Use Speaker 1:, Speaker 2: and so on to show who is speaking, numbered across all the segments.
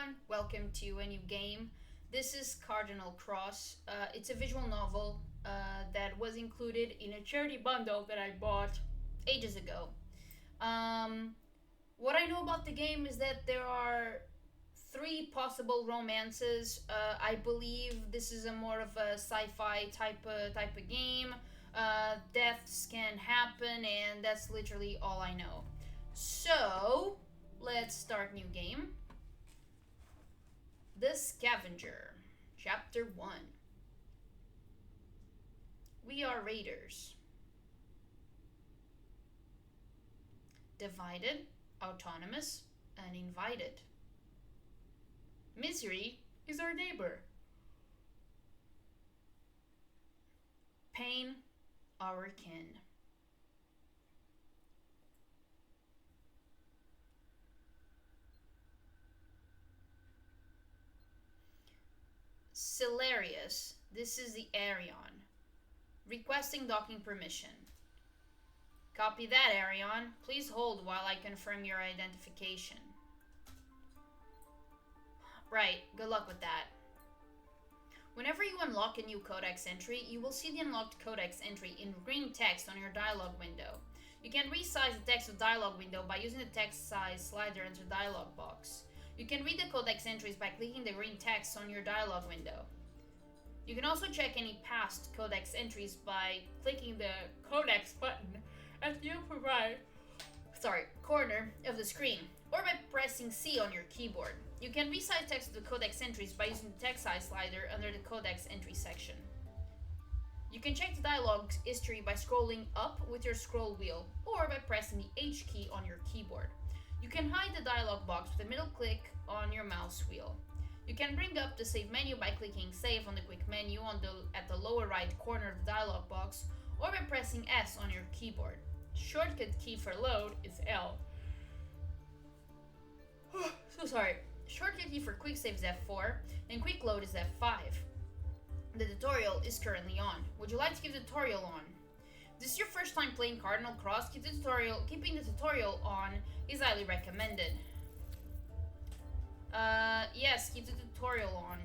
Speaker 1: everyone, welcome to a new game. This is Cardinal Cross. It's a visual novel that was included in a charity bundle that I bought ages ago. Um, what I know about the game is that there are three possible romances. I believe this is a more of a sci-fi type of game. Deaths can happen, and that's literally all I know. So let's start new game. The Scavenger, Chapter 1. We are raiders. Divided, autonomous, uninvited. Misery is our neighbor. Pain, our kin. Celarius, this is the Arion. Requesting docking permission. Copy that, Arion. Please hold while I confirm your identification. Right, good luck with that. Whenever you unlock a new codex entry, you will see the unlocked codex entry in green text on your dialog window. You can resize the text of dialog window by using the text size slider under the dialog box. You can read the codex entries by clicking the green text on your dialog window. You can also check any past codex entries by clicking the codex button at the upper right corner of the screen, or by pressing C on your keyboard. You can resize text of the codex entries by using the text size slider under the codex entry section. You can check the dialog history by scrolling up with your scroll wheel, or by pressing the H key on your keyboard. You can hide the dialog box with a middle click on your mouse wheel. You can bring up the save menu by clicking save on the quick menu at the lower right corner of the dialog box, or by pressing S on your keyboard. Shortcut key for load is L. So sorry. Shortcut key for quick save is F4, and quick load is F5. The tutorial is currently on. Would you like to keep the tutorial on? If this is your first time playing Cardinal Cross, keeping the tutorial on is highly recommended. Yes, keep the tutorial on.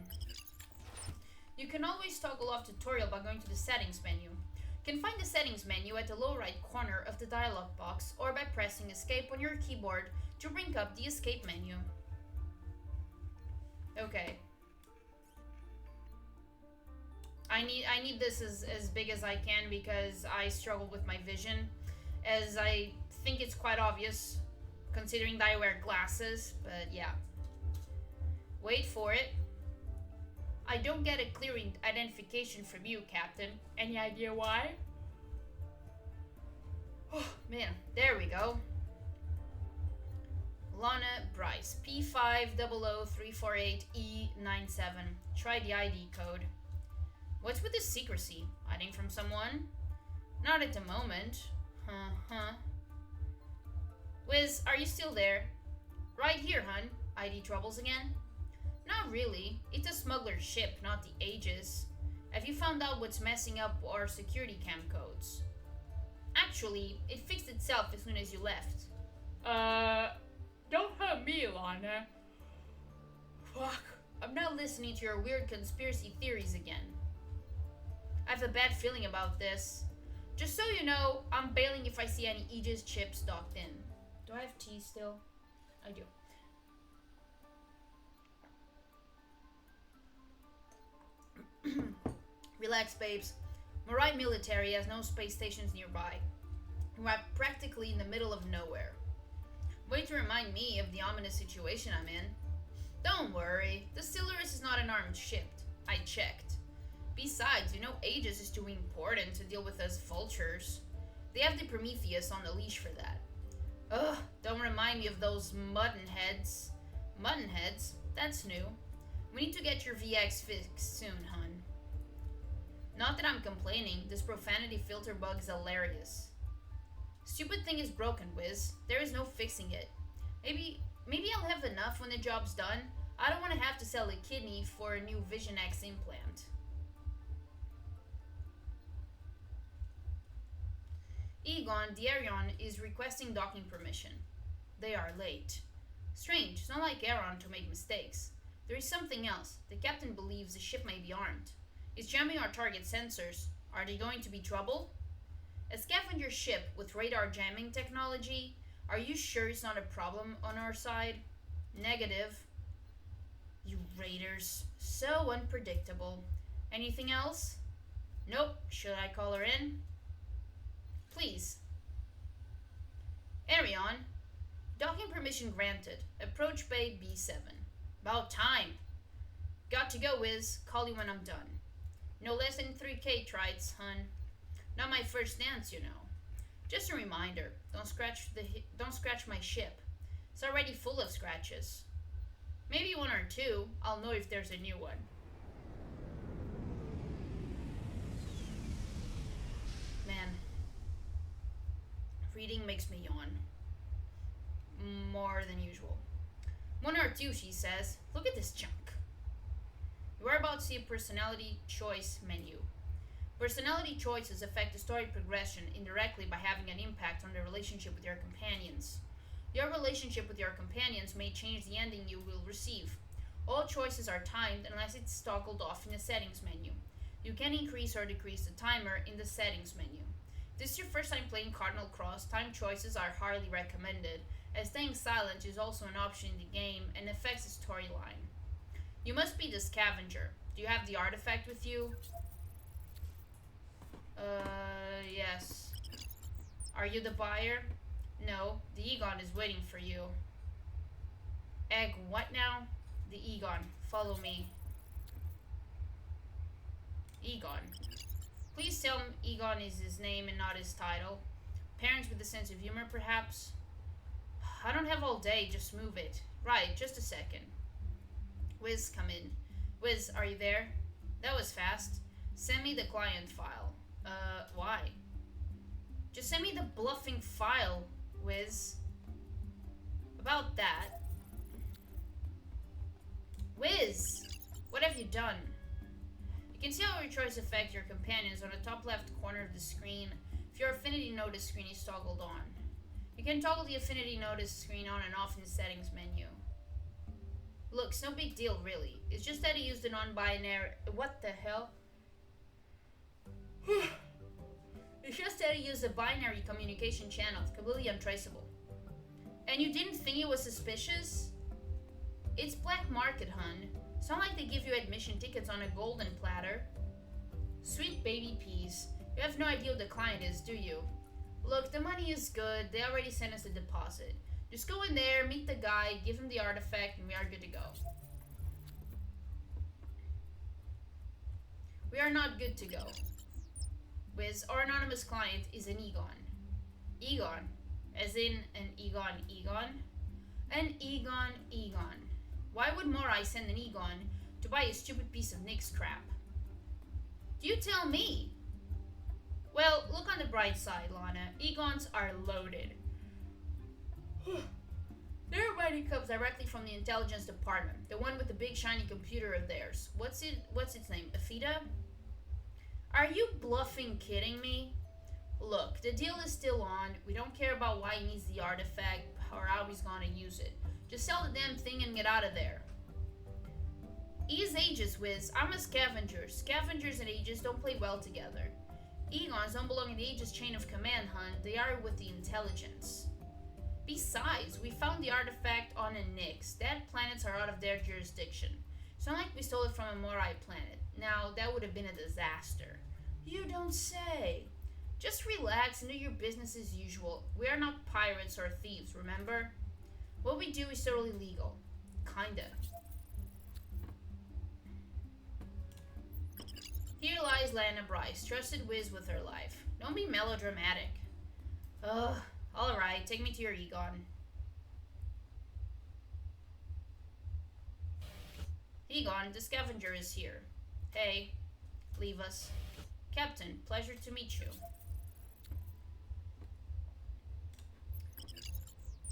Speaker 1: You can always toggle off tutorial by going to the settings menu. You can find the settings menu at the lower right corner of the dialog box, or by pressing escape on your keyboard to bring up the escape menu. Okay. I need this as big as I can because I struggle with my vision, as I think it's quite obvious considering that I wear glasses, but yeah. Wait for it. I don't get a clear identification from you, Captain. Any idea why? Oh, man. There we go. Lana Bryce, P500348E97. Try the ID code. What's with the secrecy? Hiding from someone? Not at the moment. Wiz, are you still there? Right here, hun. ID troubles again? Not really. It's a smuggler's ship, not the Aegis. Have you found out what's messing up our security cam codes? Actually, it fixed itself as soon as you left. Don't hurt me, Lana. Fuck. I'm not listening to your weird conspiracy theories again. I have a bad feeling about this. Just so you know, I'm bailing if I see any Aegis chips docked in. Do I have tea still? I do. Relax, babes. Morai Military has no space stations nearby. We're practically in the middle of nowhere. Way to remind me of the ominous situation I'm in. Don't worry, the Stellaris is not an armed ship. I checked. Besides, you know Aegis is too important to deal with us vultures. They have the Prometheus on the leash for that. Ugh, don't remind me of those muttonheads. Muttonheads? That's new. We need to get your VX fixed soon, hun. Not that I'm complaining, this profanity filter bug is hilarious. Stupid thing is broken, Wiz. There is no fixing it. Maybe I'll have enough when the job's done. I don't want to have to sell a kidney for a new Vision X implant. Egon, the Arion, is requesting docking permission. They are late. Strange, it's not like Aaron to make mistakes. There is something else. The captain believes the ship may be armed. It's jamming our target sensors. Are they going to be trouble? A scavenger ship with radar jamming technology? Are you sure it's not a problem on our side? Negative. You raiders. So unpredictable. Anything else? Nope. Should I call her in? Please. Arion. Docking permission granted. Approach bay B7. About time. Got to go, Wiz. Call you when I'm done. No less than 3K trites, hun. Not my first dance, you know. Just a reminder, don't scratch my ship. It's already full of scratches. Maybe one or two. I'll know if there's a new one. Man, reading makes me yawn. More than usual. One or two, she says. Look at this junk. You are about to see a personality choice menu. Personality choices affect the story progression indirectly by having an impact on the relationship with your companions. Your relationship with your companions may change the ending you will receive. All choices are timed unless it's toggled off in the settings menu. You can increase or decrease the timer in the settings menu. If this is your first time playing Cardinal Cross, time choices are highly recommended, as staying silent is also an option in the game and affects the storyline. You must be the scavenger. Do you have the artifact with you? Yes. Are you the buyer? No, the Egon is waiting for you. Egg, what now? The Egon. Follow me. Egon. Please tell him Egon is his name and not his title. Parents with a sense of humor, perhaps? I don't have all day, just move it. Right, just a second. Wiz, come in. Wiz, are you there? That was fast. Send me the client file. Why? Just send me the bluffing file, Wiz. About that. Wiz! What have you done? You can see how your choice affect your companions on the top left corner of the screen if your affinity notice screen is toggled on. You can toggle the affinity notice screen on and off in the settings menu. Look, it's no big deal, really. It's just that he used a non-binary... What the hell? It's just that he used a binary communication channel, completely untraceable. And you didn't think it was suspicious? It's black market, hun. It's not like they give you admission tickets on a golden platter. Sweet baby peas. You have no idea who the client is, do you? Look, the money is good. They already sent us a deposit. Just go in there, meet the guy, give him the artifact, and we are good to go. We are not good to go. Wiz, our anonymous client is an Egon. Egon, as in an Egon Egon? An Egon Egon. Why would Morai send an Egon to buy a stupid piece of Nick's crap? Do you tell me? Well, look on the bright side, Lana. Egons are loaded. Their money comes directly from the intelligence department, the one with the big shiny computer of theirs. What's its name? Afida? Are you bluffing kidding me? Look, the deal is still on. We don't care about why he needs the artifact or how he's gonna use it. Just sell the damn thing and get out of there. Ease Aegis, Wiz. I'm a scavenger. Scavengers and Aegis don't play well together. Egons don't belong in the Aegis chain of command, hun. They are with the intelligence. Besides, we found the artifact on a Nyx. That planets are out of their jurisdiction. It's not like we stole it from a Morai planet. Now, that would have been a disaster. You don't say. Just relax and do your business as usual. We are not pirates or thieves, remember? What we do is totally legal. Kinda. Here lies Lana Bryce, trusted Wiz with her life. Don't be melodramatic. Ugh. Alright, take me to your Egon. Egon, the scavenger is here. Hey, leave us. Captain, pleasure to meet you.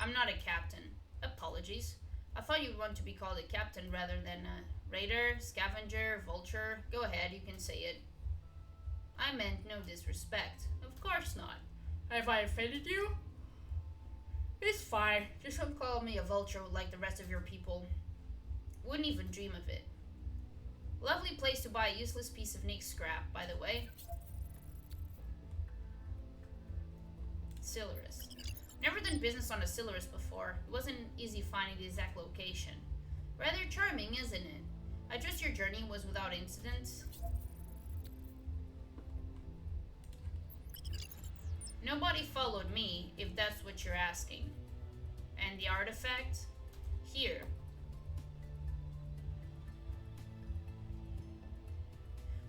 Speaker 1: I'm not a captain. Apologies. I thought you'd want to be called a captain rather than a raider, scavenger, vulture. Go ahead, you can say it. I meant no disrespect. Of course not. Have I offended you? It's fine. Just don't call me a vulture like the rest of your people. Wouldn't even dream of it. Lovely place to buy a useless piece of Nick scrap, by the way. Silurus. Never done business on a Silurus before. It wasn't easy finding the exact location. Rather charming, isn't it? I trust your journey was without incidents. Nobody followed me, if that's what you're asking. And the artifact? Here.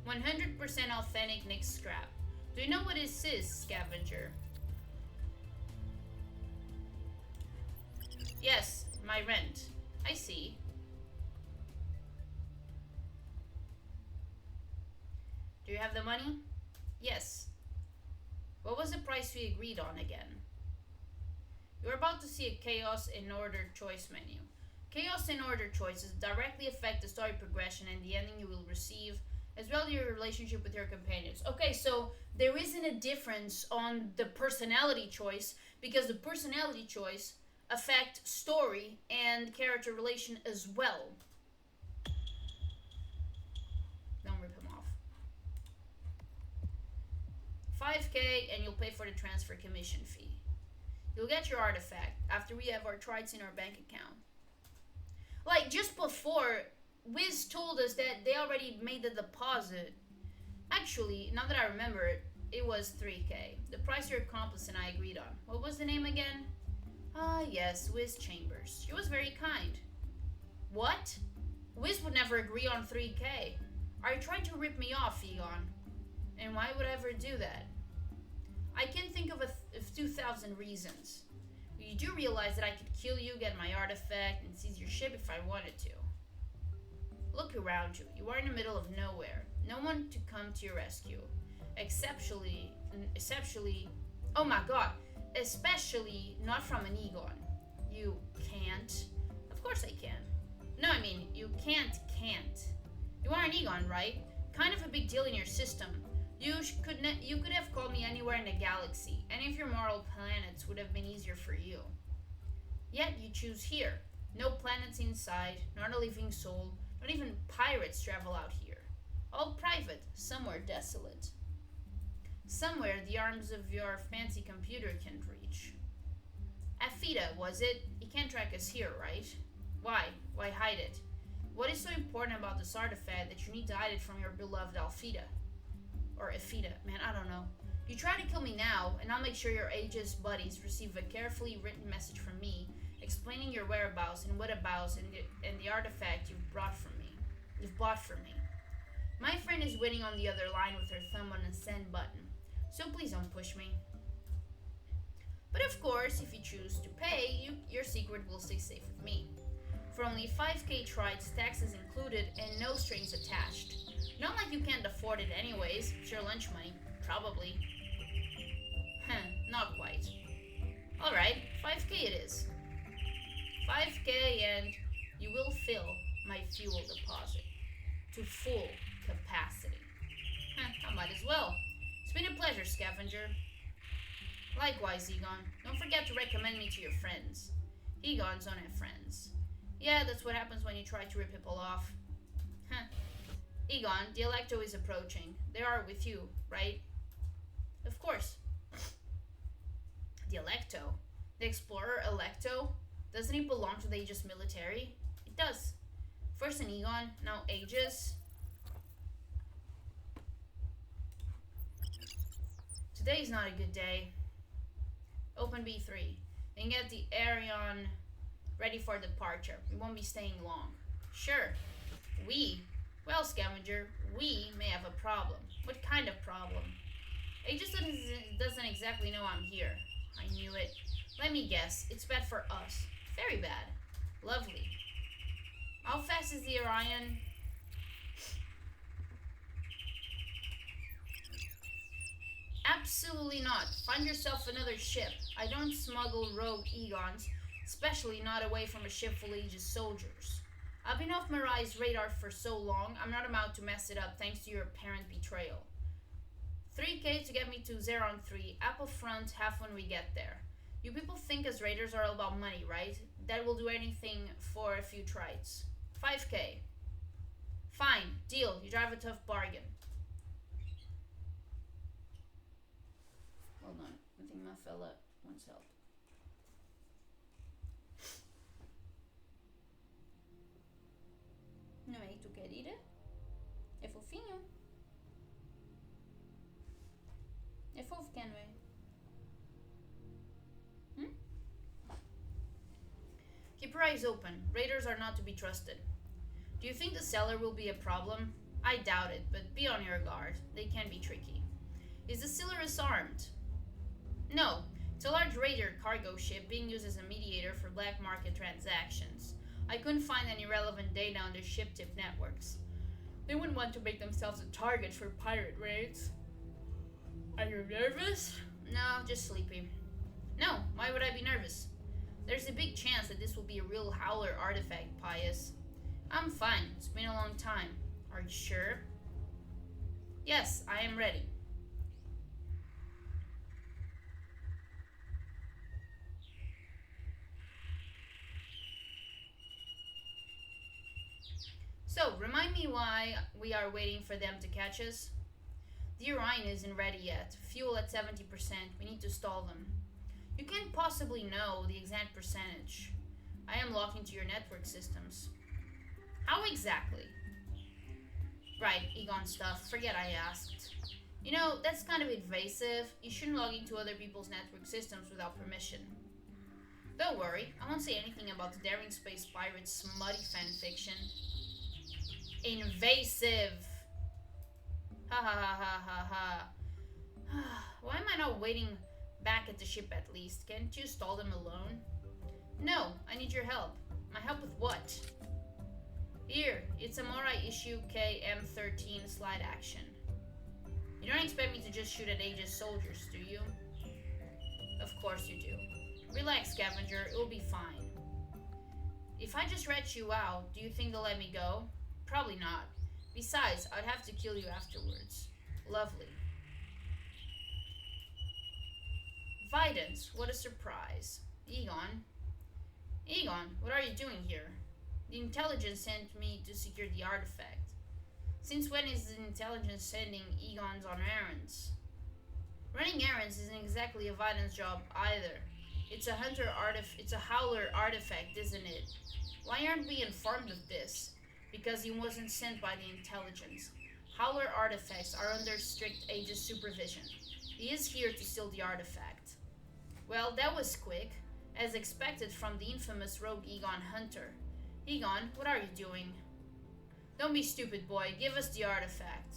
Speaker 1: 100% authentic Nick scrap. Do you know what this is, scavenger? Yes, my rent. I see. Do you have the money? Yes. What was the price we agreed on again? You're about to see a chaos in order choice menu. Chaos in order choices directly affect the story progression and the ending you will receive, as well as your relationship with your companions. Okay, so there isn't a difference on the personality choice because the personality choice affect story and character relation as well. Don't rip him off. 5k and you'll pay for the transfer commission fee. You'll get your artifact after we have our trites in our bank account. Like, just before, Wiz told us that they already made the deposit. Actually, now that I remember it, it was 3k. The price your accomplice and I agreed on. What was the name again? Ah, yes, Wiz Chambers. She was very kind. What? Wiz would never agree on 3k. Are you trying to rip me off, Egon? And why would I ever do that? I can think of 2,000 reasons. You do realize that I could kill you, get my artifact, and seize your ship if I wanted to. Look around you. You are in the middle of nowhere. No one to come to your rescue. Exceptionally, oh my god, especially not from an Egon. You can't. Of course I can. No, I mean, you can't. You are an Egon, right? Kind of a big deal in your system. You could have called me anywhere in the galaxy. Any of your mortal planets would have been easier for you. Yet you choose here. No planets inside, not a living soul, not even pirates travel out here. All private, somewhere desolate. Somewhere the arms of your fancy computer can't reach. Afida, was it? You can't track us here, right? Why? Why hide it? What is so important about this artifact that you need to hide it from your beloved Alfida? Or Afida, man, I don't know. You try to kill me now, and I'll make sure your aegis buddies receive a carefully written message from me, explaining your whereabouts and whatabouts and the artifact you've bought from me. My friend is waiting on the other line with her thumb on the send button, so please don't push me. But of course, if you choose to pay, your secret will stay safe with me. For only 5k trites, taxes included, and no strings attached. Not like you can't afford it anyways. It's your lunch money. Probably. Not quite. Alright, 5k it is. 5k and you will fill my fuel deposit to full capacity. I might as well. It's been a pleasure, scavenger. Likewise, Egon. Don't forget to recommend me to your friends. Egons don't have friends. Yeah, that's what happens when you try to rip people off. Egon, the Electo is approaching. They are with you, right? Of course. The Electo? The Explorer Electo? Doesn't it belong to the Aegis military? It does. First an Egon, now Aegis. Today is not a good day. Open B3. And get the Arion ready for departure. We won't be staying long. Sure. Well, scavenger, we may have a problem. What kind of problem? Aegis doesn't exactly know I'm here. I knew it. Let me guess. It's bad for us. Very bad. Lovely. How fast is the Orion? Absolutely not. Find yourself another ship. I don't smuggle rogue Egons, especially not away from a ship full of Aegis soldiers. I've been off Mirai's radar for so long, I'm not about to mess it up thanks to your apparent betrayal. 3k to get me to Zeron 3, Apple Front half when we get there. You people think as raiders are all about money, right? That will do anything for a few trites. 5k. Fine, deal. You drive a tough bargain. Hold on, I think my fella wants help. Não é tu quer ir? É fofinho. É fofo, que não é? Keep your eyes open. Raiders are not to be trusted. Do you think the seller will be a problem? I doubt it, but be on your guard. They can be tricky. Is the seller armed? No. It's a large raider cargo ship being used as a mediator for black market transactions. I couldn't find any relevant data on their ship tip networks. They wouldn't want to make themselves a target for pirate raids. Are you nervous? No, just sleepy. No, why would I be nervous? There's a big chance that this will be a real howler artifact, Pius. I'm fine. It's been a long time. Are you sure? Yes, I am ready. So, remind me why we are waiting for them to catch us? The Orion isn't ready yet. Fuel at 70%. We need to stall them. You can't possibly know the exact percentage. I am locked into your network systems. How exactly? Right, Egon stuff. Forget I asked. You know, that's kind of invasive. You shouldn't log into other people's network systems without permission. Don't worry, I won't say anything about the Daring Space Pirates smutty fanfiction. Invasive. Ha ha ha ha ha ha. Why am I not waiting back at the ship at least? Can't you stall them alone? No, I need your help. My help with what? Here, it's a Morai issue KM13 slide action. You don't expect me to just shoot at Aegis soldiers, do you? Of course you do. Relax, Scavenger, it will be fine. If I just rat you out, do you think they'll let me go? Probably not. Besides, I'd have to kill you afterwards. Lovely. Vidance, what a surprise. Egon? Egon, what are you doing here? The intelligence sent me to secure the artifact. Since when is the intelligence sending Egons on errands? Running errands isn't exactly a Vidance job either. It's a howler artifact, isn't it? Why aren't we informed of this? Because he wasn't sent by the intelligence. Howler artifacts are under strict Aegis supervision. He is here to steal the artifact. Well, that was quick, as expected from the infamous rogue Egon Hunter. Egon, what are you doing? Don't be stupid, boy. Give us the artifact.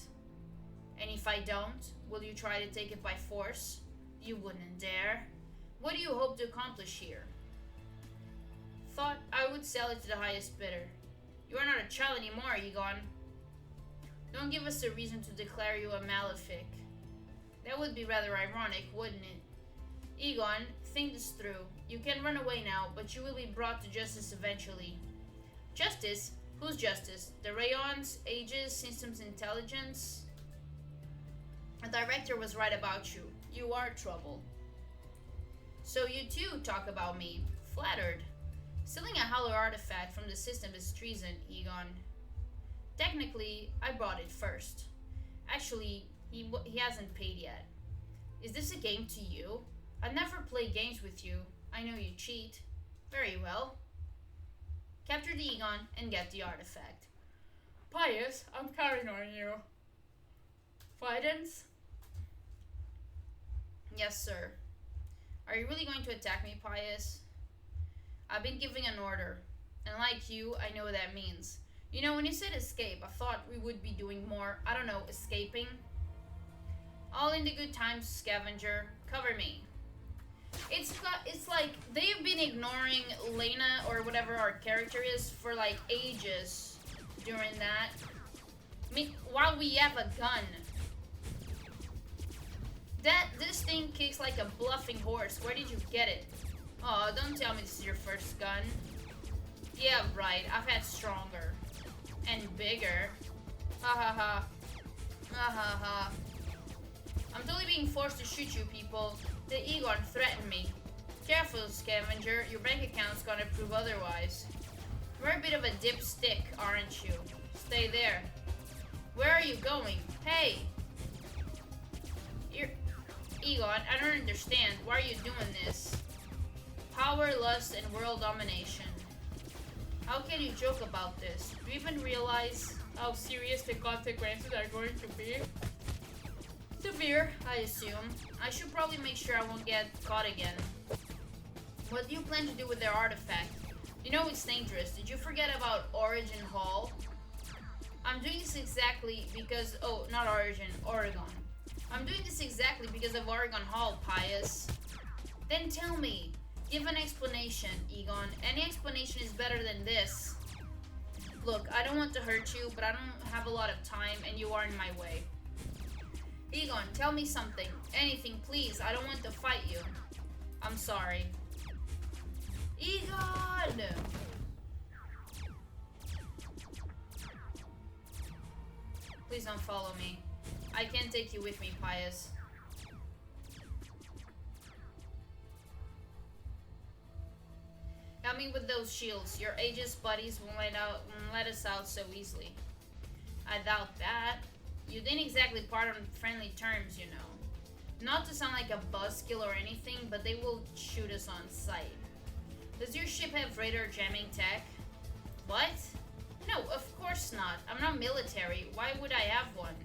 Speaker 1: And if I don't, will you try to take it by force? You wouldn't dare. What do you hope to accomplish here? Thought I would sell it to the highest bidder. You are not a child anymore, Egon. Don't give us a reason to declare you a malefic. That would be rather ironic, wouldn't it? Egon, think this through. You can run away now, but you will be brought to justice eventually. Justice? Whose justice? The Rayons, Aegis, Systems Intelligence? The director was right about you. You are trouble. So you too talk about me. Flattered. Stealing a howler artifact from the system is treason, Egon. Technically, I brought it first. Actually, he hasn't paid yet. Is this a game to you? I'd never play games with you. I know you cheat. Very well. Capture the Egon and get the artifact. Pius, I'm counting on you. Vidance? Yes, sir. Are you really going to attack me, Pius? I've been giving an order, and like you, I know what that means. You know, when you said escape, I thought we would be doing more, I don't know, escaping. All in the good times, Scavenger. Cover me. It's like they've been ignoring Lena or whatever our character is for like ages during that. I mean, while we have a gun. This thing kicks like a bluffing horse. Where did you get it? Oh, don't tell me this is your first gun. Yeah, right. I've had stronger. And bigger. Ha ha ha. Ha ha ha. I'm totally being forced to shoot you people. The Egon threatened me. Careful, scavenger. Your bank account's gonna prove otherwise. You're a bit of a dipstick, aren't you? Stay there. Where are you going? Hey! You're... Egon, I don't understand. Why are you doing this? Power, lust, and world domination. How can you joke about this? Do you even realize how serious the consequences are going to be? Severe, I assume. I should probably make sure I won't get caught again. What do you plan to do with their artifact? You know it's dangerous. Did you forget about Origin Hall? I'm doing this exactly because... Oh, not Origin, Oregon. I'm doing this exactly because of Oregon Hall, Pius. Then tell me. Give an explanation, Egon. Any explanation is better than this. Look, I don't want to hurt you, but I don't have a lot of time, and you are in my way. Egon, tell me something. Anything, please. I don't want to fight you. I'm sorry. Egon! Please don't follow me. I can't take you with me, Pius. Help me with those shields. Your aegis buddies won't let us out so easily. I doubt that. You didn't exactly part on friendly terms, you know. Not to sound like a buzzkill or anything, but they will shoot us on sight. Does your ship have radar jamming tech? What? No, of course not. I'm not military. Why would I have one?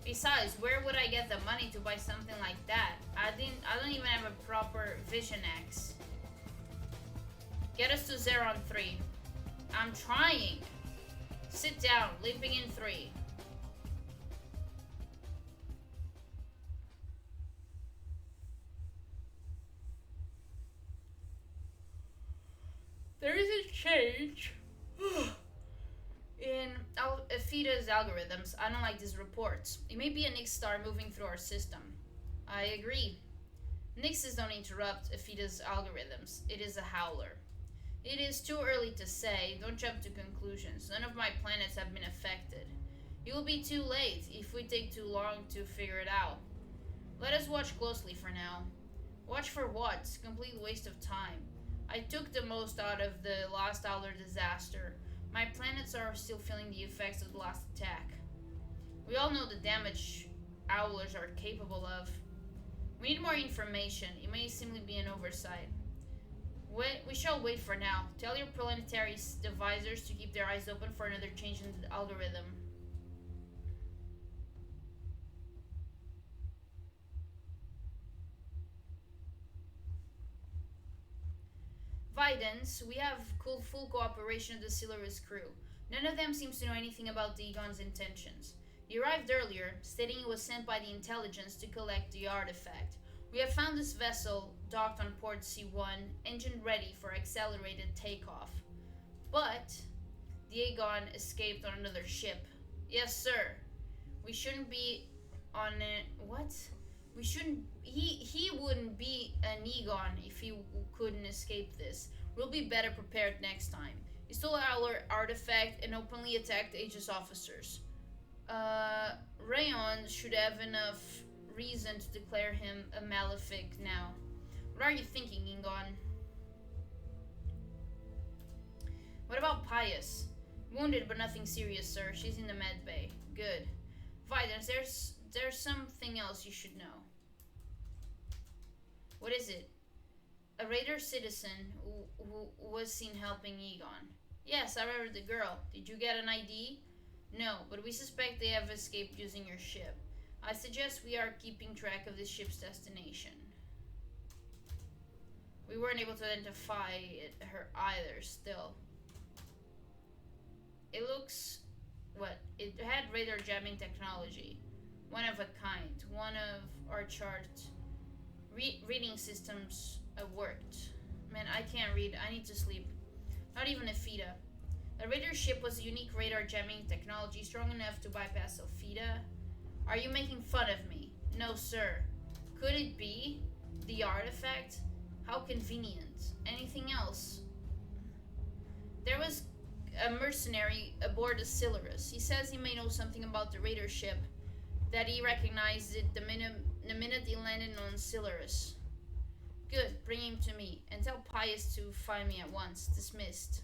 Speaker 1: Besides, where would I get the money to buy something like that? I don't even have a proper vision axe. Get us to 0 on 3. I'm trying. Sit down, leaping in 3. There is a change in Fida's algorithms. I don't like these reports. It may be a Nyx star moving through our system. I agree. Nyxes don't interrupt Fida's algorithms. It is a howler. It is too early to say. Don't jump to conclusions. None of my planets have been affected. It will be too late if we take too long to figure it out. Let us watch closely for now. Watch for what? It's a complete waste of time. I took the most out of the last Owler disaster. My planets are still feeling the effects of the last attack. We all know the damage Owlers are capable of. We need more information. It may simply be an oversight. We shall wait for now. Tell your planetary devisers to keep their eyes open for another change in the algorithm. Videns, we have full cooperation of the Silurus crew. None of them seems to know anything about Dagon's intentions. He arrived earlier, stating he was sent by the intelligence to collect the artifact. We have found this vessel docked on port C1, engine ready for accelerated takeoff. But Dagon escaped on another ship. Yes, sir. We shouldn't be on it. What? We shouldn't. He wouldn't be an Egon if he couldn't escape this. We'll be better prepared next time. He stole our artifact and openly attacked Aegis officers. Rayon should have enough reason to declare him a malefic now. What are you thinking, Egon? What about Pius? Wounded but nothing serious, sir. She's in the med bay. Good. Videns, there's something else you should know. What is it? A raider citizen who was seen helping Egon. Yes, I remember the girl. Did you get an ID? No, but we suspect they have escaped using your ship. I suggest we are keeping track of this ship's destination. We weren't able to identify her either, still. It looks... what? It had radar jamming technology. One of a kind. One of our chart reading systems worked. Man, I can't read. I need to sleep. Not even a FIDA. The radar ship was a unique radar jamming technology strong enough to bypass a FIDA. Are you making fun of me? No, sir. Could it be the artifact? How convenient. Anything else? There was a mercenary aboard the Silurus. He says he may know something about the radar ship, that he recognized it the minute he landed on Silurus. Good, bring him to me, and tell Pius to find me at once. Dismissed.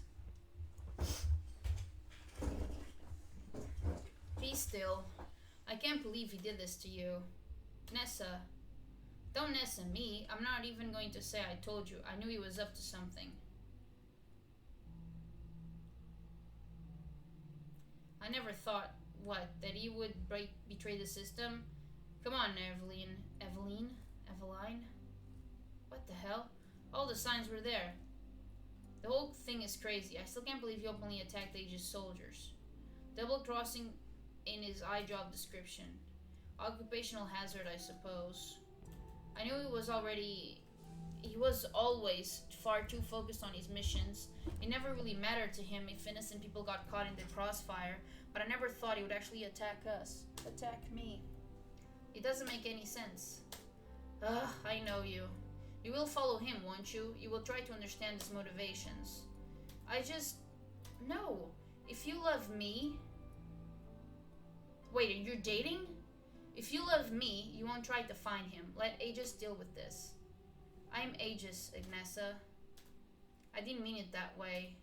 Speaker 1: Be still. I can't believe he did this to you. Nessa. Don't Nessa me. I'm not even going to say I told you. I knew he was up to something. I never thought, what, that he would betray the system? Come on, Eveline? What the hell? All the signs were there. The whole thing is crazy. I still can't believe he openly attacked Aegis soldiers. Double crossing in his job description. Occupational hazard, I suppose. I knew he was always far too focused on his missions. It never really mattered to him if innocent people got caught in the crossfire, but I never thought he would actually attack us. Attack me. It doesn't make any sense. Ugh, I know you. You will follow him, won't you? You will try to understand his motivations. No. If you love me... Wait, you're dating? If you love me, you won't try to find him. Let Aegis deal with this. I'm Aegis, Ignessa. I didn't mean it that way.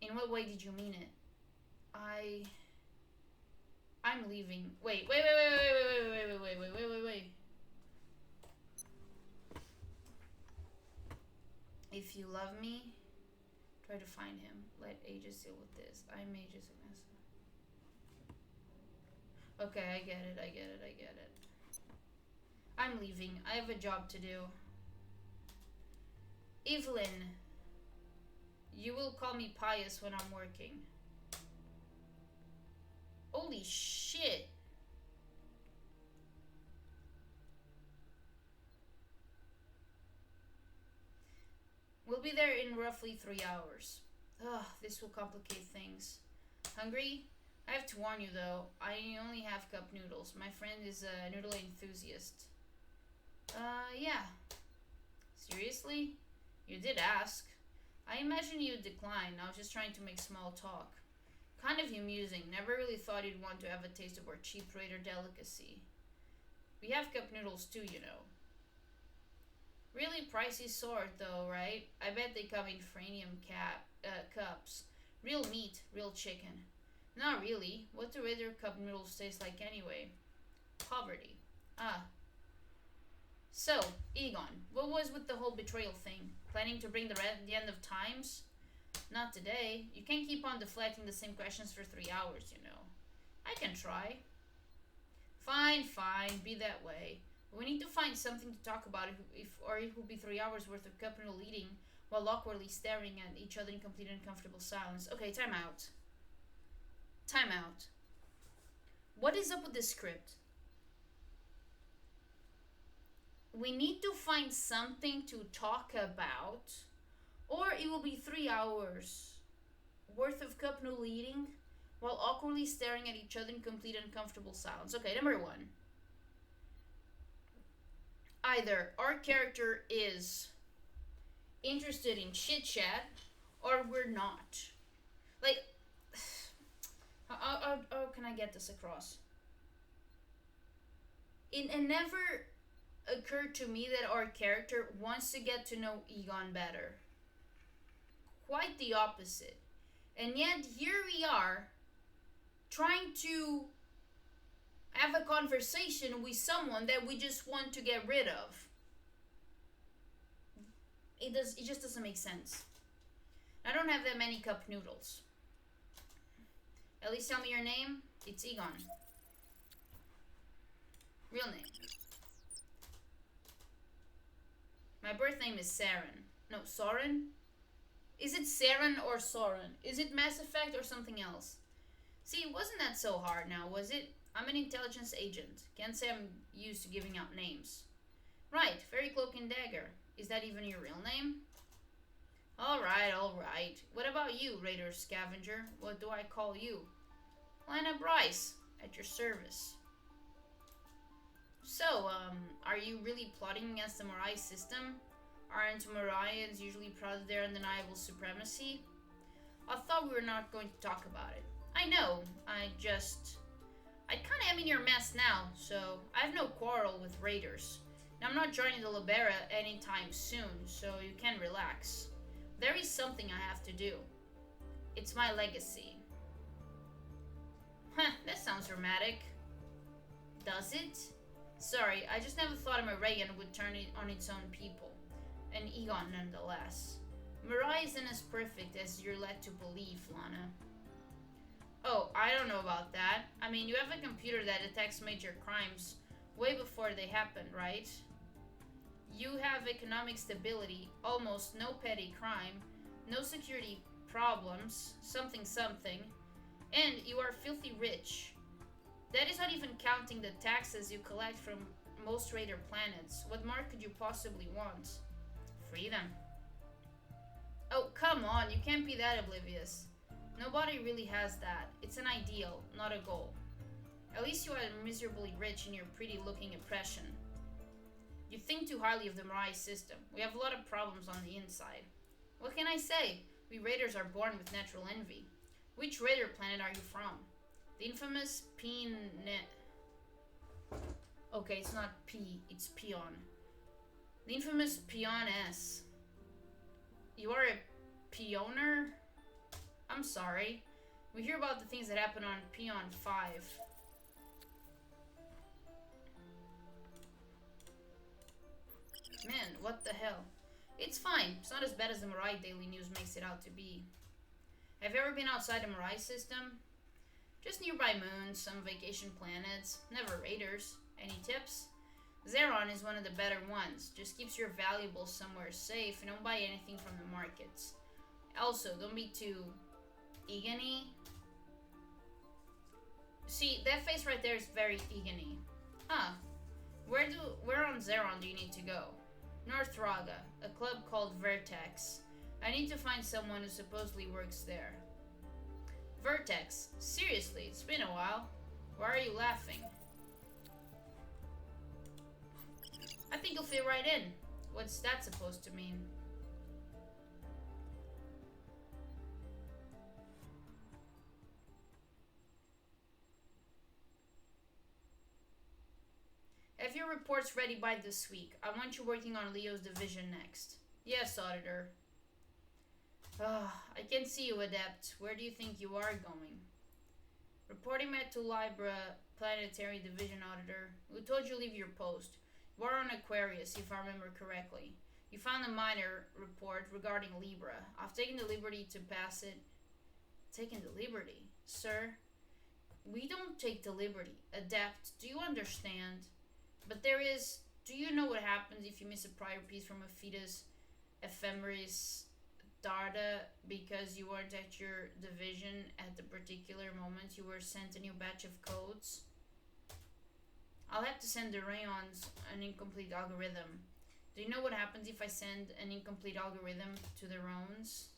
Speaker 1: In what way did you mean it? I'm leaving. Wait. If you love me, try to find him. Let Aegis deal with this. I'm Aegis, Ignessa. Okay, I get it. I'm leaving. I have a job to do. Evelyn, you will call me Pius when I'm working. Holy shit. We'll be there in roughly 3 hours. Ugh, this will complicate things. Hungry? I have to warn you though, I only have cup noodles. My friend is a noodle enthusiast. Yeah. Seriously? You did ask. I imagine you'd decline. I was just trying to make small talk. Kind of amusing. Never really thought you'd want to have a taste of our cheap raider delicacy. We have cup noodles too, you know. Really pricey sort though, right? I bet they come in franium cups. Real meat, real chicken. Not really. What do raider cup noodles taste like anyway? Poverty. So, Egon, what was with the whole betrayal thing? Planning to bring the end of times? Not today. You can't keep on deflecting the same questions for 3 hours, you know. I can try. Fine, be that way. We need to find something to talk about or it will be 3 hours worth of cup noodle eating while awkwardly staring at each other in complete uncomfortable silence. Okay, time out. What is up with this script? We need to find something to talk about, or it will be 3 hours worth of cup noodle eating while awkwardly staring at each other in complete uncomfortable silence. Okay, number 1. Either our character is interested in chit chat, or we're not. Like, how can I get this across? It never occurred to me that our character wants to get to know Egon better. Quite the opposite. And yet, here we are, trying to have a conversation with someone that we just want to get rid of. It just doesn't make sense. I don't have that many cup noodles. At least tell me your name. It's Egon. Real name. My birth name is Saren. No, Soren? Is it Saren or Soren? Is it Mass Effect or something else? See, it wasn't that so hard now, was it? I'm an intelligence agent. Can't say I'm used to giving out names. Right, Fairy Cloak and Dagger. Is that even your real name? Alright. What about you, Raider Scavenger? What do I call you? Lana Bryce, at your service. So, are you really plotting against the Morai system? Aren't Moraians usually proud of their undeniable supremacy? I thought we were not going to talk about it. I know, I kinda am in your mess now, so I have no quarrel with raiders. And I'm not joining the Libera anytime soon, so you can relax. There is something I have to do. It's my legacy. Huh, that sounds dramatic. Does it? Sorry, I just never thought a Moragan would turn it on its own people. An Egon nonetheless. Mirai isn't as perfect as you're led to believe, Lana. Oh, I don't know about that. I mean, you have a computer that detects major crimes way before they happen, right? You have economic stability, almost no petty crime, no security problems, something, and you are filthy rich. That is not even counting the taxes you collect from most raider planets. What more could you possibly want? Freedom. Oh, come on, you can't be that oblivious. Nobody really has that. It's an ideal, not a goal. At least you are miserably rich in your pretty looking impression. You think too highly of the Mirai system. We have a lot of problems on the inside. What can I say? We raiders are born with natural envy. Which raider planet are you from? The infamous Peon. Okay, it's not P, it's Peon. The infamous Peon S. You are a Peoner? I'm sorry. We hear about the things that happen on Peon 5. Man, what the hell? It's fine. It's not as bad as the Mirai Daily News makes it out to be. Have you ever been outside the Mirai system? Just nearby moons, some vacation planets, never raiders. Any tips? Zeron is one of the better ones. Just keeps your valuables somewhere safe and don't buy anything from the markets. Also, don't be too Egan-y. See, that face right there is very Egan-y. Huh. Where on Zeron do you need to go? North Raga, a club called Vertex. I need to find someone who supposedly works there. Vertex? Seriously, it's been a while. Why are you laughing? I think you'll fit right in. What's that supposed to mean? Have your reports ready by this week. I want you working on Leo's division next. Yes, Auditor. I can see you, Adept. Where do you think you are going? Reporting back to Libra Planetary Division Auditor. Who told you to leave your post? You are on Aquarius, if I remember correctly. You found a minor report regarding Libra. I've taken the liberty to pass it. Taken the liberty? Sir? We don't take the liberty. Adept, do you understand? But there is... Do you know what happens if you miss a prior piece from a fetus ephemeris data because you weren't at your division at the particular moment you were sent a new batch of codes? I'll have to send the Rayons an incomplete algorithm. Do you know what happens if I send an incomplete algorithm to the Rones?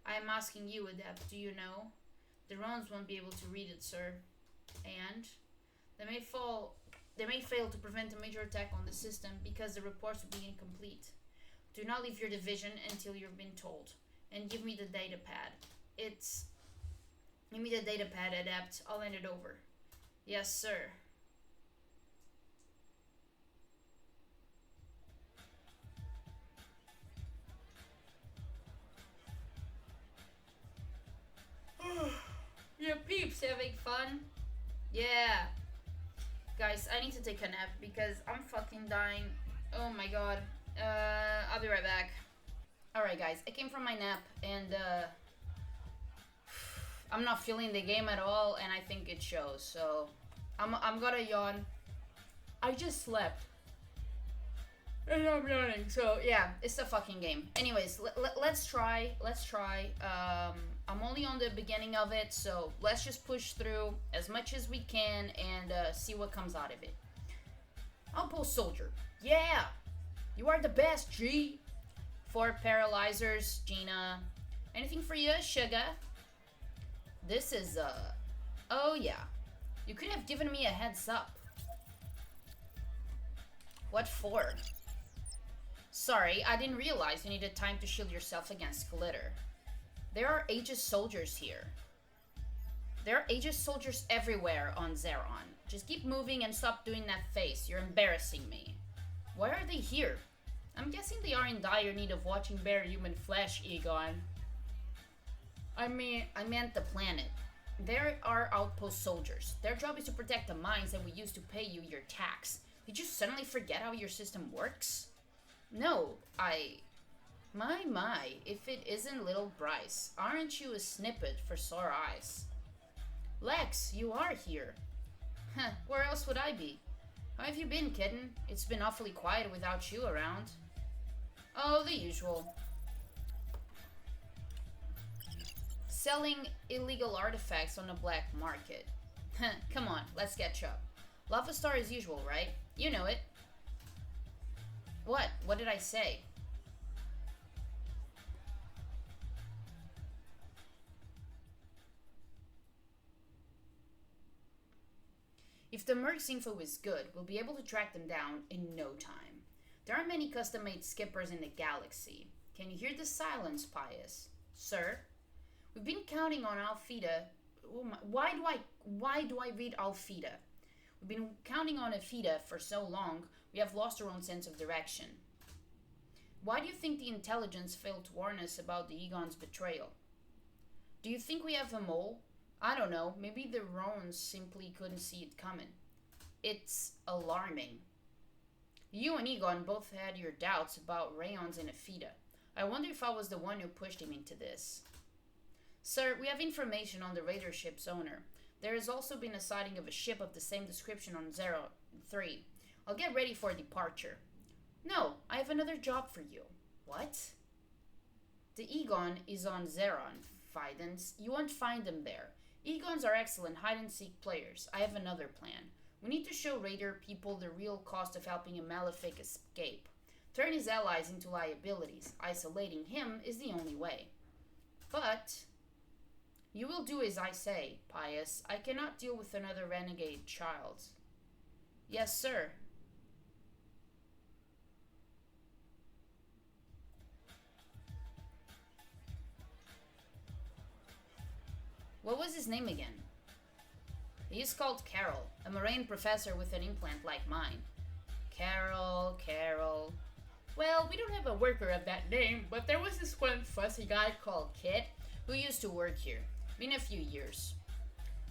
Speaker 1: I am asking you, Adept, do you know? The Rones won't be able to read it, sir. And they may fail to prevent a major attack on the system because the reports will be incomplete. Do not leave your division until you've been told. And give me the data pad. Give me the data pad, Adept. I'll hand it over. Yes, sir. Your peeps having fun? Yeah. Guys, I need to take a nap because I'm fucking dying. Oh my god. I'll be right back. Alright guys, I came from my nap and I'm not feeling the game at all and I think it shows, so I'm gonna yawn. I just slept. And I'm yawning, so yeah, it's a fucking game. Anyways, let's try. I'm only on the beginning of it, so let's just push through as much as we can and see what comes out of it. Outpost Soldier. Yeah! You are the best, G! 4 paralyzers, Gina. Anything for you, Sugar? This is, oh yeah. You could have given me a heads up. What for? Sorry, I didn't realize you needed time to shield yourself against glitter. There are Aegis soldiers here. There are Aegis soldiers everywhere on Zeron. Just keep moving and stop doing that face. You're embarrassing me. Why are they here? I'm guessing they are in dire need of watching bare human flesh, Egon. I meant the planet. There are outpost soldiers. Their job is to protect the mines that we use to pay you your tax. Did you suddenly forget how your system works? No, My, if it isn't little Bryce. Aren't you a snippet for sore eyes? Lex, you are here. Huh, where else would I be? How have you been, kitten? It's been awfully quiet without you around. Oh, the usual. Selling illegal artifacts on the black market. Come on, let's catch up. Lava Star as usual, right? You know it. What? What did I say? If the Mercs info is good, we'll be able to track them down in no time. There are many custom-made skippers in the galaxy. Can you hear the silence, Pius? Sir? We've been counting on Alfida. Why do I read Alfida? We've been counting on Alfida for so long, we have lost our own sense of direction. Why do you think the intelligence failed to warn us about the Egon's betrayal? Do you think we have a mole? I don't know, maybe the Roans simply couldn't see it coming. It's alarming. You and Egon both had your doubts about Rayons and Afida. I wonder if I was the one who pushed him into this. Sir, we have information on the raider ship's owner. There has also been a sighting of a ship of the same description on Zero 3. I'll get ready for departure. No, I have another job for you. What? The Egon is on Zeron, Fidens. You won't find them there. Egons are excellent hide-and-seek players. I have another plan. We need to show Raider people the real cost of helping a Malefic escape. Turn his allies into liabilities. Isolating him is the only way. But you will do as I say, Pius. I cannot deal with another renegade child. Yes, sir. What was his name again? He is called Carol, a Moraine professor with an implant like mine. Carol. Well, we don't have a worker of that name, but there was this one fussy guy called Kit who used to work here. Been a few years.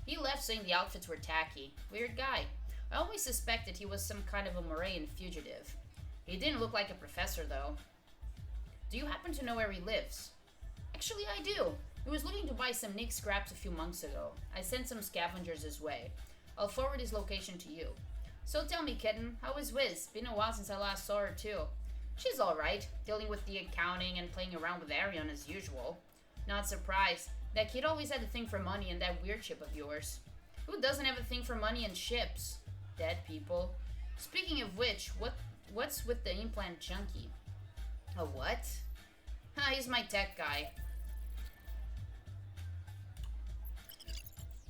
Speaker 1: He left saying the outfits were tacky. Weird guy. I always suspected he was some kind of a Moraine fugitive. He didn't look like a professor, though. Do you happen to know where he lives? Actually, I do. He was looking to buy some Nick scraps a few months ago. I sent some scavengers his way. I'll forward his location to you. So tell me, kitten, how is Wiz? Been a while since I last saw her, too. She's alright, dealing with the accounting and playing around with Arion as usual. Not surprised. That kid always had a thing for money and that weird ship of yours. Who doesn't have a thing for money and ships? Dead people. Speaking of which, what's with the implant junkie? A what? He's my tech guy.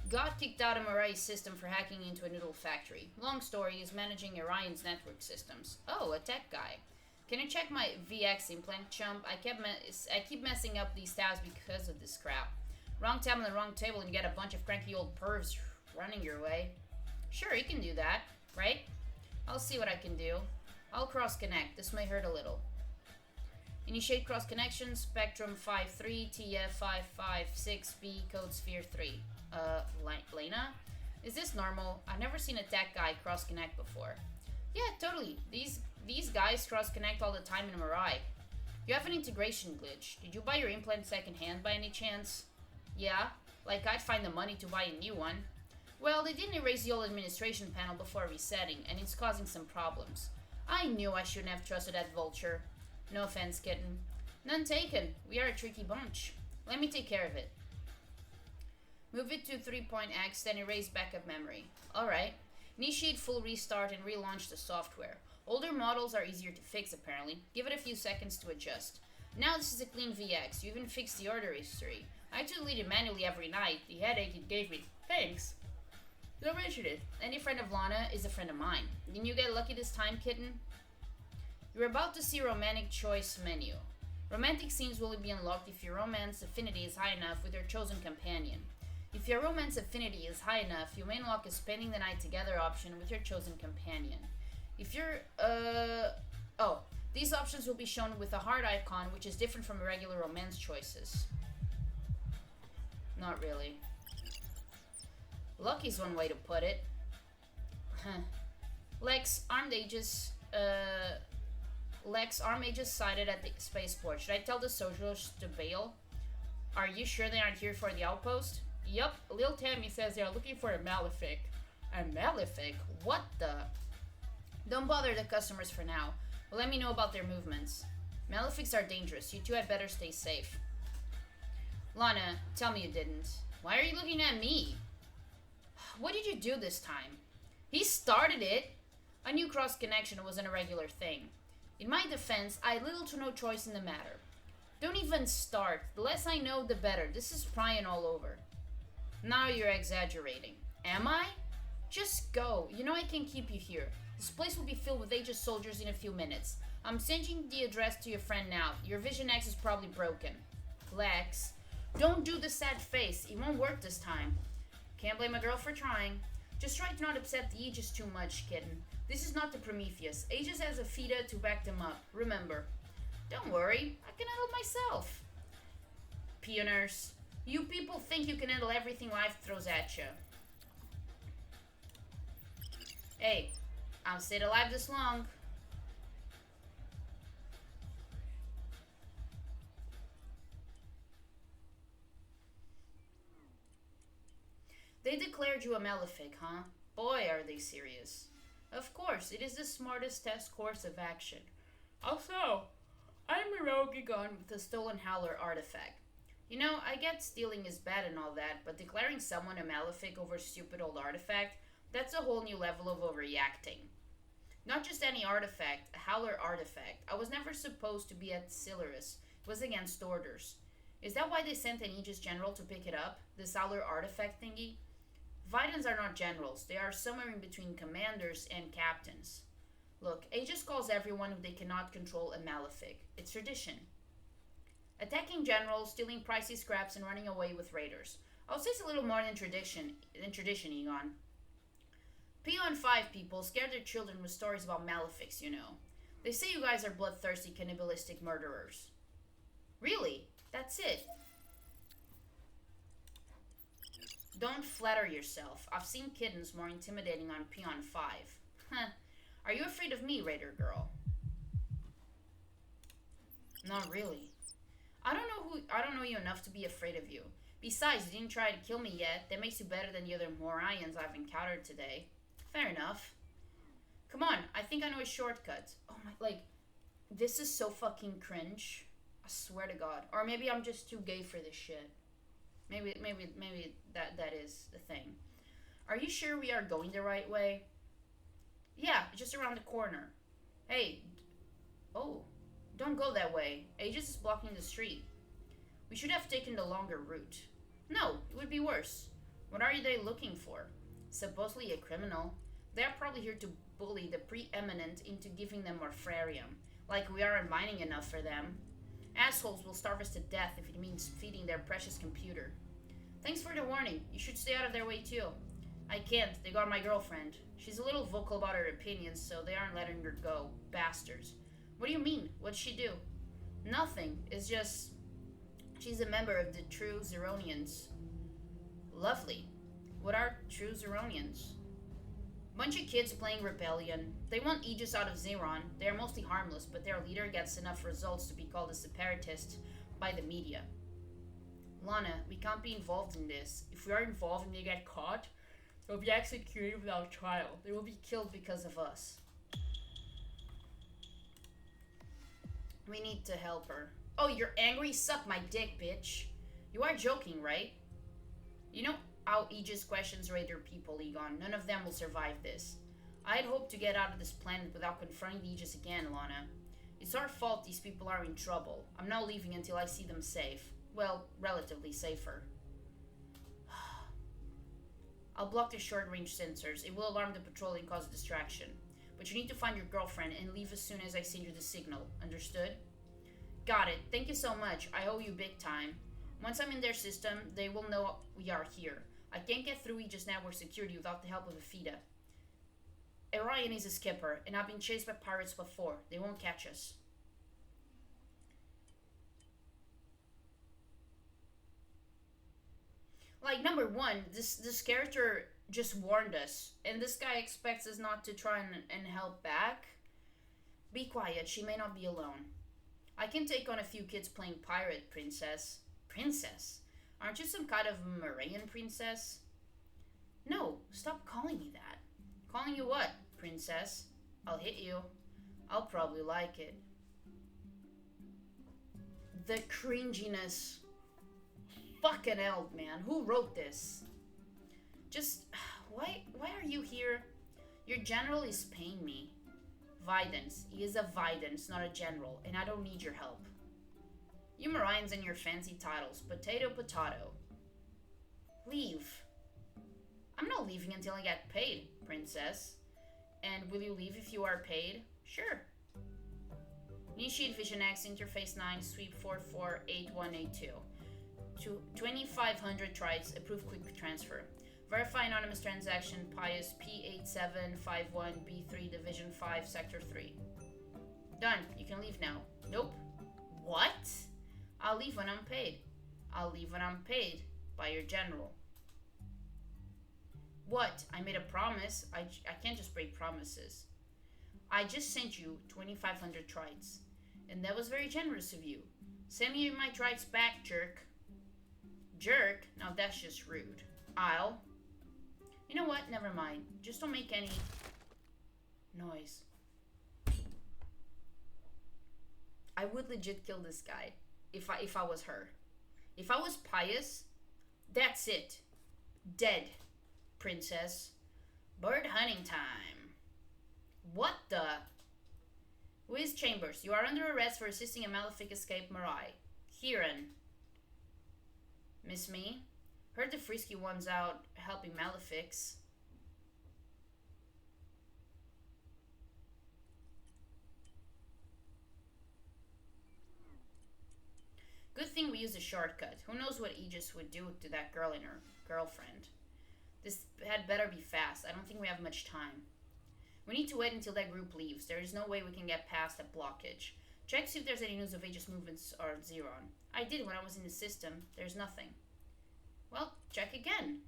Speaker 1: Got kicked out of Morai's system for hacking into a noodle factory. Long story, he's managing Orion's network systems. Oh, a tech guy. Can you check my VX implant, chump? I keep messing up these tabs because of this crap. Wrong tab on the wrong table and you get a bunch of cranky old pervs running your way. Sure, you can do that, right? I'll see what I can do. I'll cross-connect. This may hurt a little. Initiate cross-connection, Spectrum 53, TF556B, code Sphere 3. Lena? Is this normal? I've never seen a tech guy cross-connect before. Yeah, totally. These guys cross-connect all the time in Mirai. You have an integration glitch. Did you buy your implant second-hand by any chance? Yeah, like I'd find the money to buy a new one. Well, they didn't erase the old administration panel before resetting, and it's causing some problems. I knew I shouldn't have trusted that vulture. No offense, kitten. None taken. We are a tricky bunch. Let me take care of it. Move it to 3.x, then erase backup memory. Alright. Initiate full restart and relaunch the software. Older models are easier to fix, apparently. Give it a few seconds to adjust. Now this is a clean VX. You even fixed the order history. I had to delete it manually every night. The headache it gave me. Thanks. Don't mention it. Any friend of Lana is a friend of mine. Didn't you get lucky this time, kitten? You're about to see romantic choice menu. Romantic scenes will be unlocked if your romance affinity is high enough with your chosen companion. If your romance affinity is high enough, you may unlock a spending the night together option with your chosen companion. If you're, Oh, these options will be shown with a heart icon, which is different from regular romance choices. Not really. Lucky's one way to put it. Lex, armed ages, Lex, armed ages sighted at the spaceport. Should I tell the soldiers to bail? Are you sure they aren't here for the outpost? Yup, Lil Tammy says they are looking for a Malefic. A Malefic? What the? Don't bother the customers for now. But let me know about their movements. Malefics are dangerous. You two had better stay safe. Lana, tell me you didn't. Why are you looking at me? What did you do this time? He started it. I knew cross connection wasn't a regular thing. In my defense, I had little to no choice in the matter. Don't even start. The less I know, the better. This is prying all over. Now you're exaggerating. Am I? Just go. You know I can't keep you here. This place will be filled with Aegis soldiers in a few minutes. I'm sending the address to your friend now. Your Vision X is probably broken. Lex, don't do the sad face. It won't work this time. Can't blame a girl for trying. Just try to not upset the Aegis too much, kitten. This is not the Prometheus. Aegis has a FIDA to back them up. Remember. Don't worry. I can handle myself. Pioners. You people think you can handle everything life throws at you. Hey, I've stayed alive this long. They declared you a Malefic, huh? Boy, are they serious. Of course, it is the smartest test course of action. Also, I'm a rogue gun with a stolen Howler artifact. You know, I get stealing is bad and all that, but declaring someone a Malefic over a stupid old artifact, that's a whole new level of overreacting. Not just any artifact, a Howler artifact. I was never supposed to be at Silurus. It was against orders. Is that why they sent an Aegis general to pick it up? This Howler artifact thingy? Vidans are not generals. They are somewhere in between commanders and captains. Look, Aegis calls everyone who they cannot control a Malefic. It's tradition. Attacking generals, stealing pricey scraps, and running away with raiders. I would say it's a little more than tradition, Egon. Peon 5 people scare their children with stories about Malefics, you know. They say you guys are bloodthirsty, cannibalistic murderers. Really? That's it. Don't flatter yourself. I've seen kittens more intimidating on Peon 5. Huh. Are you afraid of me, Raider Girl? Not really. I don't know you enough to be afraid of you. Besides, you didn't try to kill me yet. That makes you better than the other Morians I've encountered today. Fair enough. Come on, I think I know a shortcut. Oh my, like, this is so fucking cringe. I swear to God. Or maybe I'm just too gay for this shit. Maybe that is the thing. Are you sure we are going the right way? Yeah, just around the corner. Hey, oh, don't go that way. Aegis is blocking the street. We should have taken the longer route. No, it would be worse. What are they looking for? Supposedly a criminal. They are probably here to bully the preeminent into giving them more frarium. Like we aren't mining enough for them. Assholes will starve us to death if it means feeding their precious computer. Thanks for the warning. You should stay out of their way too. I can't. They got my girlfriend. She's a little vocal about her opinions, so they aren't letting her go. Bastards. What do you mean? What'd she do? Nothing. It's just... she's a member of the True Zeronians. Lovely. What are True Zeronians? Bunch of kids playing rebellion. They want Aegis out of Zeron. They are mostly harmless, but their leader gets enough results to be called a separatist by the media. Lana, we can't be involved in this. If we are involved and they get caught, they'll be executed without trial. They will be killed because of us. We need to help her. Oh, you're angry? Suck my dick, bitch. You are joking, right? You know how Aegis questions Raider people, Egon. None of them will survive this. I'd hoped to get out of this planet without confronting the Aegis again, Lana. It's our fault these people are in trouble. I'm not leaving until I see them safe. Well, relatively safer. I'll block the short-range sensors. It will alarm the patrol and cause a distraction. But you need to find your girlfriend and leave as soon as I send you the signal. Understood? Got it. Thank you so much. I owe you big time. Once I'm in their system, they will know we are here. I can't get through Aegis network security without the help of a FIDA. Orion is a skipper, and I've been chased by pirates before. They won't catch us. Like, number one, this character just warned us, and this guy expects us not to try and help back. Be quiet, she may not be alone. I can take on a few kids playing pirate, princess. Princess? Aren't you some kind of Morayan princess? No, stop calling me that. Calling you what, princess? I'll hit you. I'll probably like it. The cringiness. Fucking hell, man. Who wrote this? Just, why are you here? Your general is paying me. Vidance. He is a Vidance, not a general, and I don't need your help. You Marians and your fancy titles. Potato, potato. Leave. I'm not leaving until I get paid, princess. And will you leave if you are paid? Sure. Initiate Vision X, Interface 9, Sweep 448182. To 2500 tries, approve quick transfer. Verify anonymous transaction, Pius P8751B3, Division 5, Sector 3. Done. You can leave now. Nope. What? I'll leave when I'm paid. I'll leave when I'm paid by your general. What? I made a promise. I can't just break promises. I just sent you 2500 trites, and that was very generous of you. Send me my trites back, jerk. Jerk? Now that's just rude. I'll... You know what? Never mind. Just don't make any noise. I would legit kill this guy if I was her. If I was Pious, that's it. Dead, princess. Bird hunting time. What the? Wiz Chambers, you are under arrest for assisting a malefic escape Marai. Kieran. Miss me? Heard the frisky ones out helping malefics. Good thing we used a shortcut. Who knows what Aegis would do to that girl and her girlfriend. This had better be fast. I don't think we have much time. We need to wait until that group leaves. There is no way we can get past that blockage. Check see if there's any news of Aegis movements or Xeron. I did when I was in the system. There's nothing. Well, check again.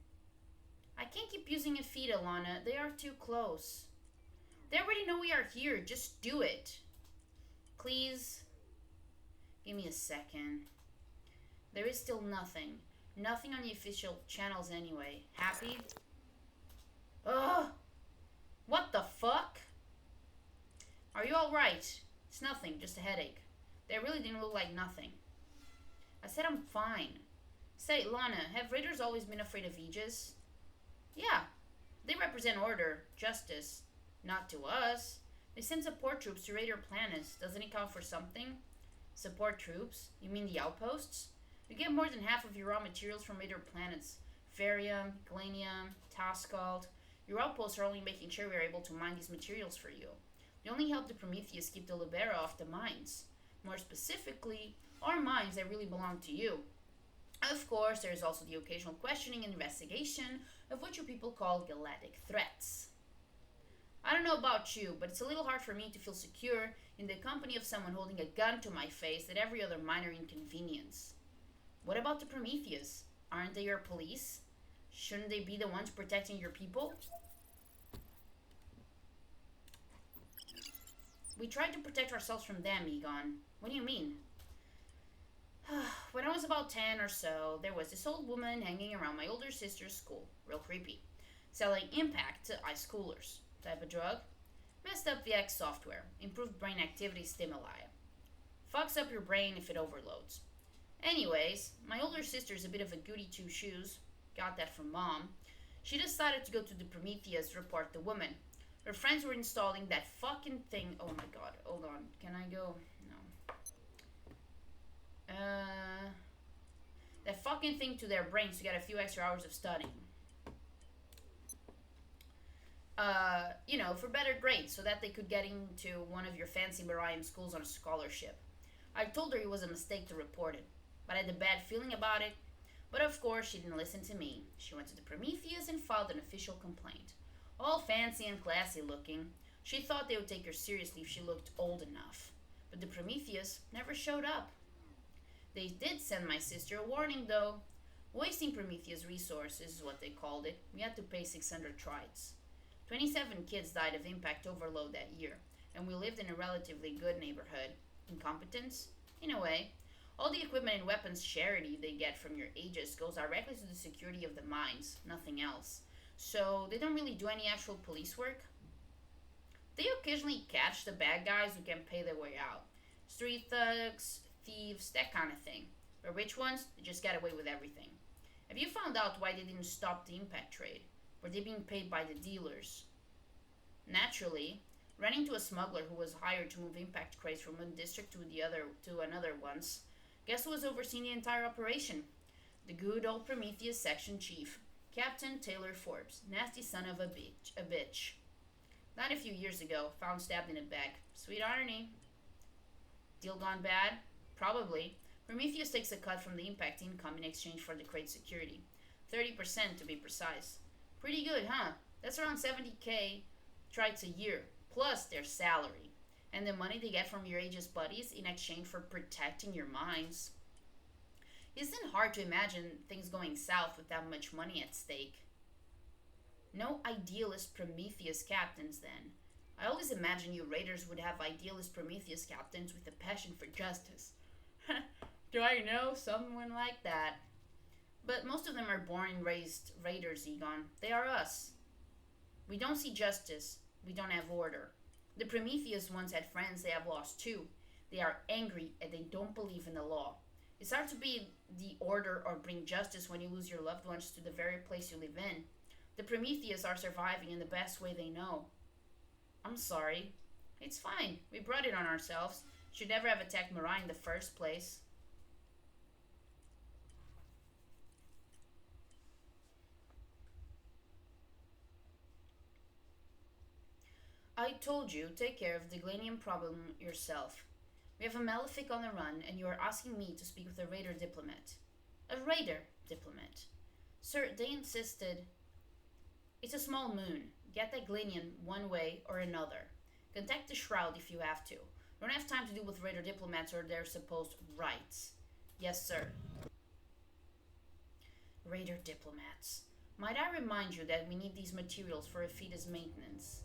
Speaker 1: I can't keep using a feed, Alana. They are too close. They already know we are here. Just do it. Please. Give me a second. There is still nothing. Nothing on the official channels anyway. Happy? Ugh! What the fuck? Are you alright? It's nothing, just a headache. They really didn't look like nothing. I said I'm fine. Say, Lana, have raiders always been afraid of Aegis? Yeah. They represent order, justice. Not to us. They send support troops to raid our planets. Doesn't it count for something? Support troops? You mean the outposts? You get more than half of your raw materials from raider planets. Ferium, Galenium, Taskald. Your outposts are only making sure we are able to mine these materials for you. They only help the Prometheus keep the Libera off the mines. More specifically, our mines that really belong to you. Of course, there is also the occasional questioning and investigation of what you people call galactic threats. I don't know about you, but it's a little hard for me to feel secure in the company of someone holding a gun to my face at every other minor inconvenience. What about the Prometheus? Aren't they your police? Shouldn't they be the ones protecting your people? We tried to protect ourselves from them, Egon. What do you mean? When I was about 10 or so, there was this old woman hanging around my older sister's school. Real creepy. Selling impact to high schoolers. Type of drug? Messed up VX software. Improved brain activity stimuli. Fucks up your brain if it overloads. Anyways, my older sister's a bit of a goody two-shoes. Got that from mom. She decided to go to the Prometheus to report the woman. Her friends were installing that fucking thing. Oh my god, hold on. Can I go? No. That fucking thing to their brains to get a few extra hours of studying. For better grades, so that they could get into one of your fancy Marian schools on a scholarship. I told her it was a mistake to report it, but I had a bad feeling about it. But of course, she didn't listen to me. She went to the Prometheus and filed an official complaint. All fancy and classy looking. She thought they would take her seriously if she looked old enough. But the Prometheus never showed up. They did send my sister a warning, though. Wasting Prometheus resources is what they called it. We had to pay 600 trites. 27 kids died of impact overload that year, and we lived in a relatively good neighborhood. Incompetence? In a way. All the equipment and weapons charity they get from your Aegis goes directly to the security of the mines, nothing else. So they don't really do any actual police work. They occasionally catch the bad guys who can pay their way out. Street thugs, thieves, that kind of thing. But rich ones, they just get away with everything. Have you found out why they didn't stop the impact trade? Were they being paid by the dealers? Naturally, ran into a smuggler who was hired to move impact crates from one district to another once. Guess who was overseeing the entire operation? The good old Prometheus section chief, Captain Taylor Forbes, nasty son of a bitch. Died a few years ago, found stabbed in a bag. Sweet irony. Deal gone bad? Probably. Prometheus takes a cut from the impact income in exchange for the crate security. 30% to be precise. Pretty good, huh? That's around 70k trites a year, plus their salary. And the money they get from your Aegis buddies in exchange for protecting your mines. Isn't hard to imagine things going south with that much money at stake. No idealist Prometheus captains then. I always imagined you raiders would have idealist Prometheus captains with a passion for justice. Do I know someone like that? But most of them are born and raised raiders, Egon. They are us. We don't see justice. We don't have order. The Prometheus ones had friends they have lost too. They are angry and they don't believe in the law. It's hard to be the order or bring justice when you lose your loved ones to the very place you live in. The Prometheus are surviving in the best way they know. I'm sorry. It's fine. We brought it on ourselves. Should never have attacked Mirai in the first place. I told you, take care of the Glanium problem yourself. We have a Malefic on the run, and you are asking me to speak with a raider diplomat. A raider diplomat. Sir, they insisted. It's a small moon. Get that Glanium one way or another. Contact the Shroud if you have to. Don't have time to deal with raider diplomats or their supposed rights. Yes, sir. Raider diplomats. Might I remind you that we need these materials for Ephida's maintenance?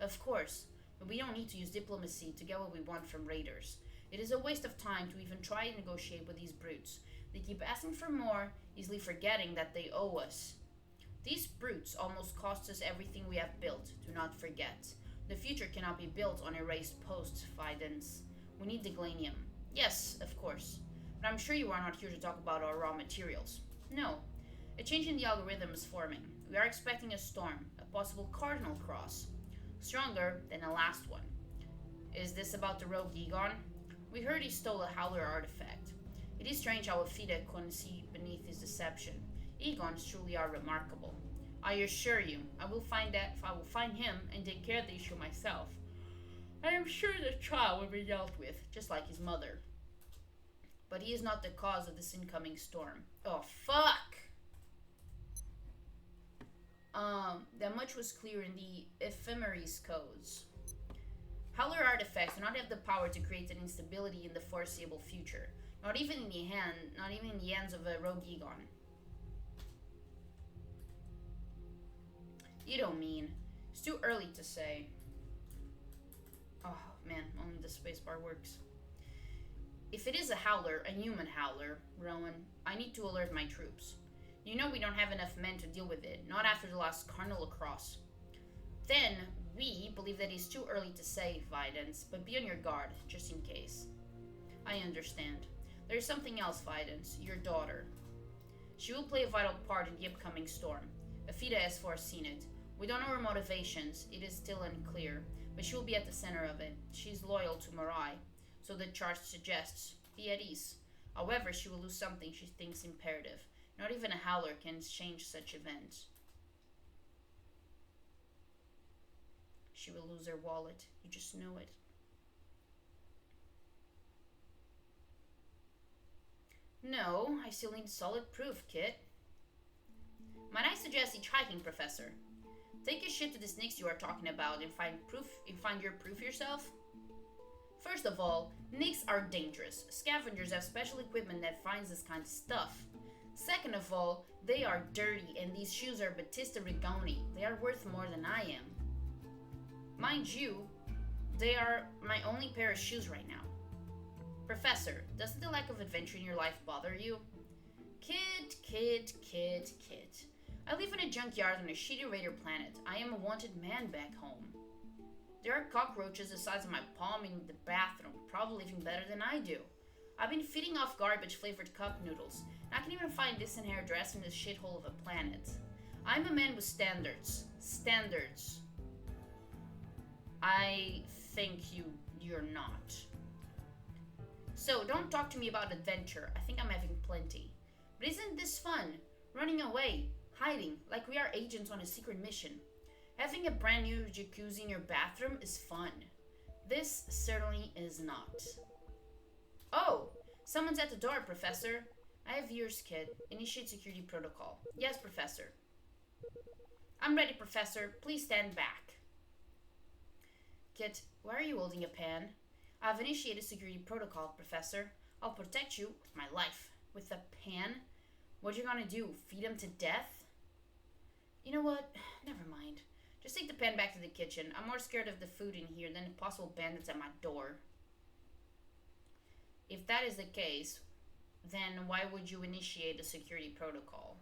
Speaker 1: Of course, but we don't need to use diplomacy to get what we want from raiders. It is a waste of time to even try and negotiate with these brutes. They keep asking for more, easily forgetting that they owe us. These brutes almost cost us everything we have built, do not forget. The future cannot be built on erased posts, Videns. We need the Glanium. Yes, of course. But I'm sure you are not here to talk about our raw materials. No. A change in the algorithm is forming. We are expecting a storm, a possible Cardinal cross. Stronger than the last one. Is this about the rogue Egon? We heard he stole a Howler artifact. It is strange how Ephida couldn't see beneath his deception. Egons truly are remarkable. I assure you, I will find him and take care of the issue myself. I am sure the child will be dealt with, just like his mother. But he is not the cause of this incoming storm. Oh, fuck! That much was clear in the Ephemeris codes. Howler artifacts do not have the power to create an instability in the foreseeable future. Not even in the hands of a rogue Egon. You don't mean. It's too early to say. Oh man, only the spacebar works. If it is a Howler, a human Howler, Rowan, I need to alert my troops. You know we don't have enough men to deal with it, not after the last Cardinal cross. Then, we believe that it's too early to say, Videns, but be on your guard, just in case. I understand. There is something else, Videns, your daughter. She will play a vital part in the upcoming storm. Ephida has foreseen it. We don't know her motivations, it is still unclear, but she will be at the center of it. She is loyal to Mirai, so the chart suggests. Be at ease. However, she will lose something she thinks imperative. Not even a Howler can change such events. She will lose her wallet. You just know it. No, I still need solid proof, Kit. Might I suggest hitchhiking, Professor? Take a ship to the Nyx you are talking about and find your proof yourself? First of all, Nyx are dangerous. Scavengers have special equipment that finds this kind of stuff. Second of all, they are dirty and these shoes are Batista Rigoni. They are worth more than I am. Mind you, they are my only pair of shoes right now. Professor, doesn't the lack of adventure in your life bother you? Kid. I live in a junkyard on a shitty raider planet. I am a wanted man back home. There are cockroaches the size of my palm in the bathroom, probably living better than I do. I've been feeding off garbage-flavored cup noodles, and I can't even find decent hairdresser in this shithole of a planet. I'm a man with standards. Standards. I think you're not. So, don't talk to me about adventure. I think I'm having plenty. But isn't this fun? Running away, hiding, like we are agents on a secret mission. Having a brand new jacuzzi in your bathroom is fun. This certainly is not. Oh, someone's at the door, Professor. I have yours, kid. Initiate security protocol. Yes, Professor. I'm ready, Professor. Please stand back. Kit, why are you holding a pan? I've initiated security protocol, Professor. I'll protect you with my life. With a pan? What you gonna do? Feed him to death? You know what? Never mind. Just take the pan back to the kitchen. I'm more scared of the food in here than the possible bandits at my door. If that is the case, then why would you initiate a security protocol?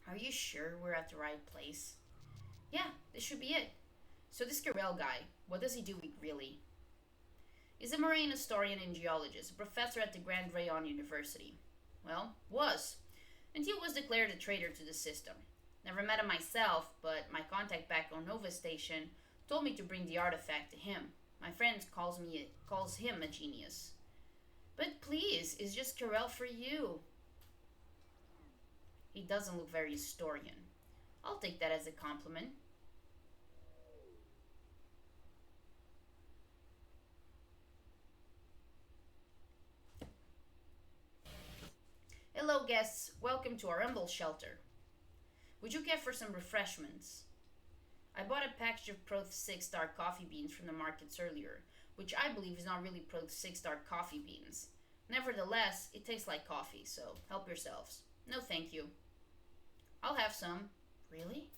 Speaker 1: Are you sure we're at the right place? Yeah, this should be it. So this Carell guy, what does he do really? He's a marine historian and geologist, a professor at the Grand Rayon University. Well, was, until he was declared a traitor to the system. Never met him myself, but my contact back on Nova Station told me to bring the artifact to him. My friend calls him a genius. But please, it's just Carell for you. He doesn't look very historian. I'll take that as a compliment. Hello guests, welcome to our humble shelter. Would you care for some refreshments? I bought a package of Proth 6-star coffee beans from the markets earlier, which I believe is not really Proth 6-star coffee beans. Nevertheless, it tastes like coffee, so help yourselves. No thank you. I'll have some. Really?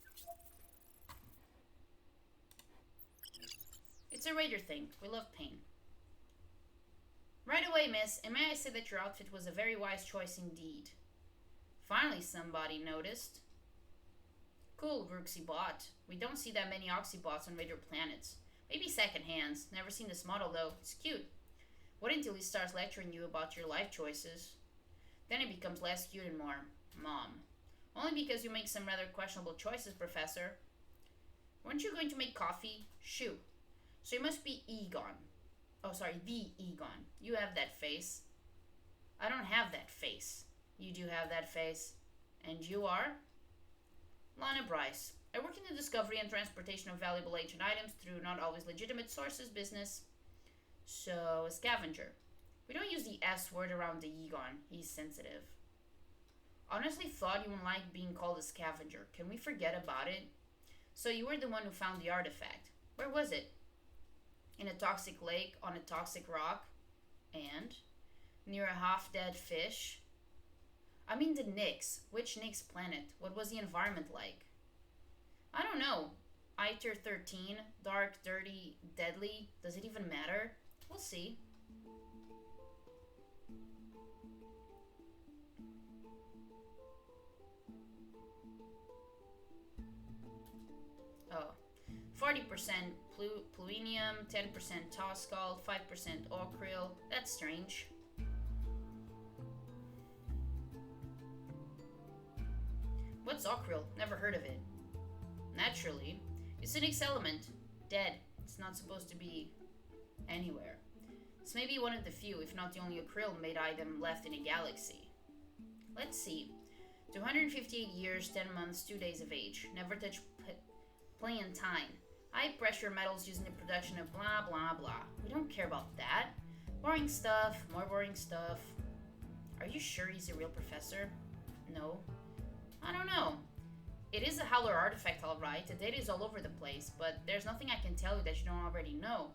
Speaker 1: It's a raider thing. We love pain. Right away, miss, and may I say that your outfit was a very wise choice indeed. Finally somebody noticed. Cool, Rooksybot. We don't see that many Oxybots on raider planets. Maybe second hands. Never seen this model though. It's cute. Wait until he starts lecturing you about your life choices. Then it becomes less cute and more mom. Only because you make some rather questionable choices, Professor. Weren't you going to make coffee? Shoo. So you must be Egon. Oh, sorry, the Egon. You have that face. I don't have that face. You do have that face. And you are? Lana Bryce. I work in the discovery and transportation of valuable ancient items through not always legitimate sources business. So, a scavenger. We don't use the S word around the Egon. He's sensitive. Honestly thought you wouldn't like being called a scavenger. Can we forget about it? So you were the one who found the artifact. Where was it? In a toxic lake, on a toxic rock, and near a half-dead fish. I mean the Nyx. Which Nyx planet? What was the environment like? I don't know. ITER 13, dark, dirty, deadly. Does it even matter? We'll see. Oh. 40% plutonium, 10% Toscal, 5% Ocryl. That's strange. What's Ocryl? Never heard of it. Naturally. It's an X element. Dead. It's not supposed to be anywhere. It's maybe one of the few, if not the only Ocryl made item left in a galaxy. Let's see. 258 years, 10 months, 2 days of age. Never touch play in time. High pressure metals used in the production of blah blah blah. We don't care about that. Boring stuff, more boring stuff. Are you sure he's a real professor? No. I don't know. It is a Howler artifact, alright. The data is all over the place, but there's nothing I can tell you that you don't already know.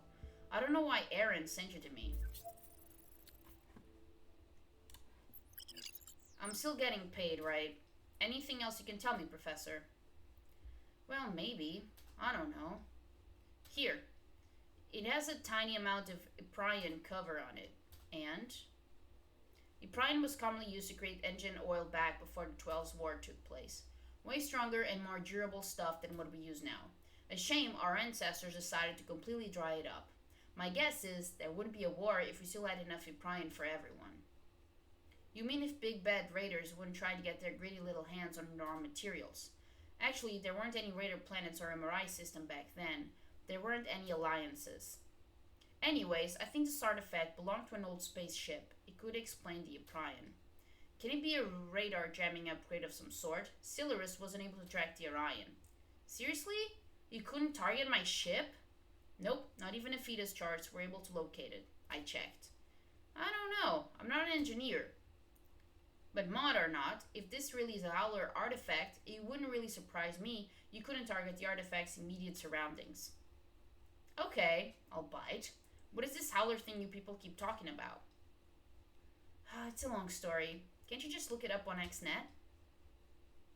Speaker 1: I don't know why Aaron sent you to me. I'm still getting paid, right? Anything else you can tell me, Professor? Well, maybe. I don't know. Here. It has a tiny amount of Iprian cover on it. And? Iprian was commonly used to create engine oil back before the 12's War took place. Way stronger and more durable stuff than what we use now. A shame our ancestors decided to completely dry it up. My guess is there wouldn't be a war if we still had enough Iprian for everyone. You mean if big bad raiders wouldn't try to get their gritty little hands on raw materials? Actually, there weren't any raider planets or MRI system back then. There weren't any alliances. Anyways, I think this artifact belonged to an old spaceship. It could explain the Iprian. Can it be a radar jamming upgrade of some sort? Silurus wasn't able to track the Orion. Seriously? You couldn't target my ship? Nope, not even a fetus charts were able to locate it. I checked. I don't know. I'm not an engineer. But mod or not, if this really is a Howler artifact, it wouldn't really surprise me you couldn't target the artifact's immediate surroundings. Okay, I'll bite. What is this Howler thing you people keep talking about? It's a long story. Can't you just look it up on XNet?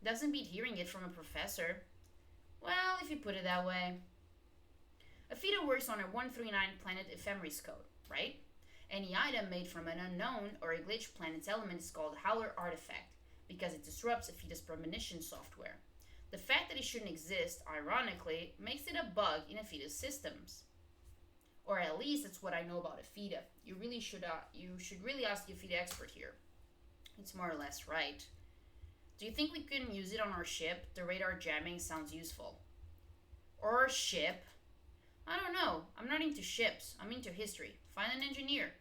Speaker 1: Doesn't beat hearing it from a professor. Well, if you put it that way. Aphita works on her 139 planet Ephemeris code, right? Any item made from an unknown or a glitch planet's element is called Howler artifact because it disrupts Aphita's premonition software. The fact that it shouldn't exist, ironically, makes it a bug in Aphita's systems. Or at least that's what I know about Aphita. You should really ask the Aphita expert here. It's more or less right. Do you think we can use it on our ship? The radar jamming sounds useful. Or a ship? I don't know. I'm not into ships. I'm into history. Find an engineer.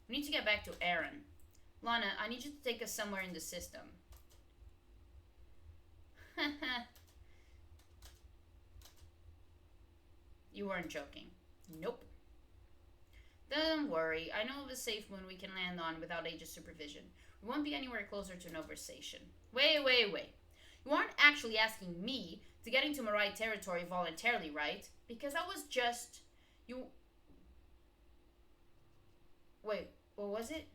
Speaker 1: We need to get back to Aaron. Lana, I need you to take us somewhere in the system. You weren't joking. Nope. Don't worry. I know of a safe moon we can land on without Aegis supervision. We won't be anywhere closer to Novation. Wait. You aren't actually asking me to get into Marai territory voluntarily, right? Because that was just... You... Wait, what was it?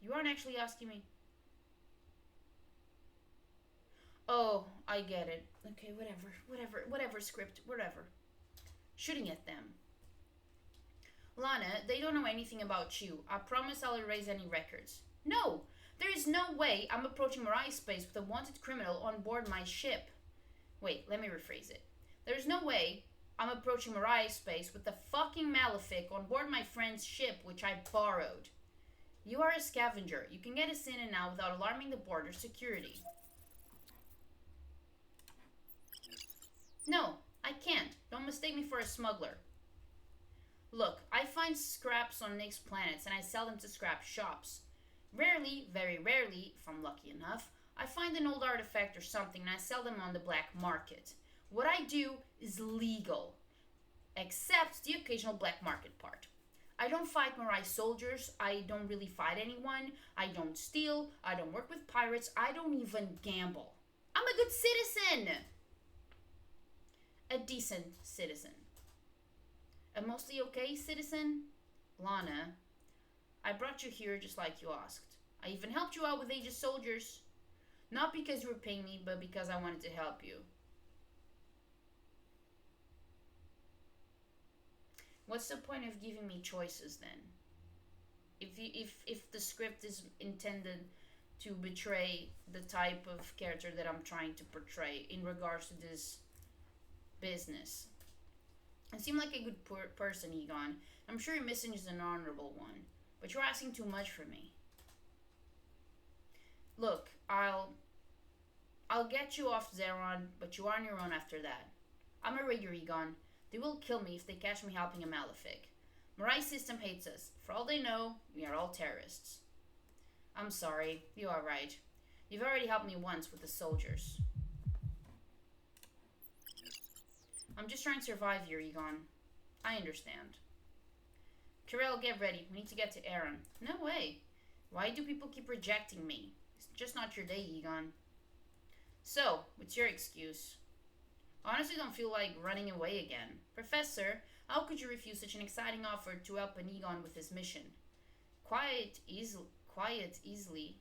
Speaker 1: You aren't actually asking me... Oh, I get it. Okay, whatever, script, whatever. Shooting at them. Lana, they don't know anything about you. I promise I'll erase any records. No! There is no way I'm approaching Marai space with a wanted criminal on board my ship. Wait, let me rephrase it. There's no way I'm approaching Marai space with the fucking Malefic on board my friend's ship, which I borrowed. You are a scavenger. You can get us in and out without alarming the border security. No, I can't. Don't mistake me for a smuggler. Look, I find scraps on Nick's planets and I sell them to scrap shops. Rarely, very rarely, if I'm lucky enough, I find an old artifact or something and I sell them on the black market. What I do is legal, except the occasional black market part. I don't fight Marai soldiers, I don't really fight anyone, I don't steal, I don't work with pirates, I don't even gamble. I'm a good citizen! A decent citizen. A mostly okay citizen? Lana, I brought you here just like you asked. I even helped you out with Aegis soldiers. Not because you were paying me, but because I wanted to help you. What's the point of giving me choices then? If the script is intended to betray the type of character that I'm trying to portray in regards to this business. You seem like a good person, Egon. I'm sure your mission is an honorable one, but you're asking too much for me. Look, I'll get you off Zeron, but you are on your own after that. I'm a raider, Egon. They will kill me if they catch me helping a Malefic. Marai system hates us. For all they know, we are all terrorists. I'm sorry, you are right. You've already helped me once with the soldiers. I'm just trying to survive here, Egon. I understand. Kirel, get ready. We need to get to Aaron. No way. Why do people keep rejecting me? It's just not your day, Egon. So, what's your excuse? I honestly don't feel like running away again. Professor, how could you refuse such an exciting offer to help an Egon with his mission? Quiet easily. Quiet easily?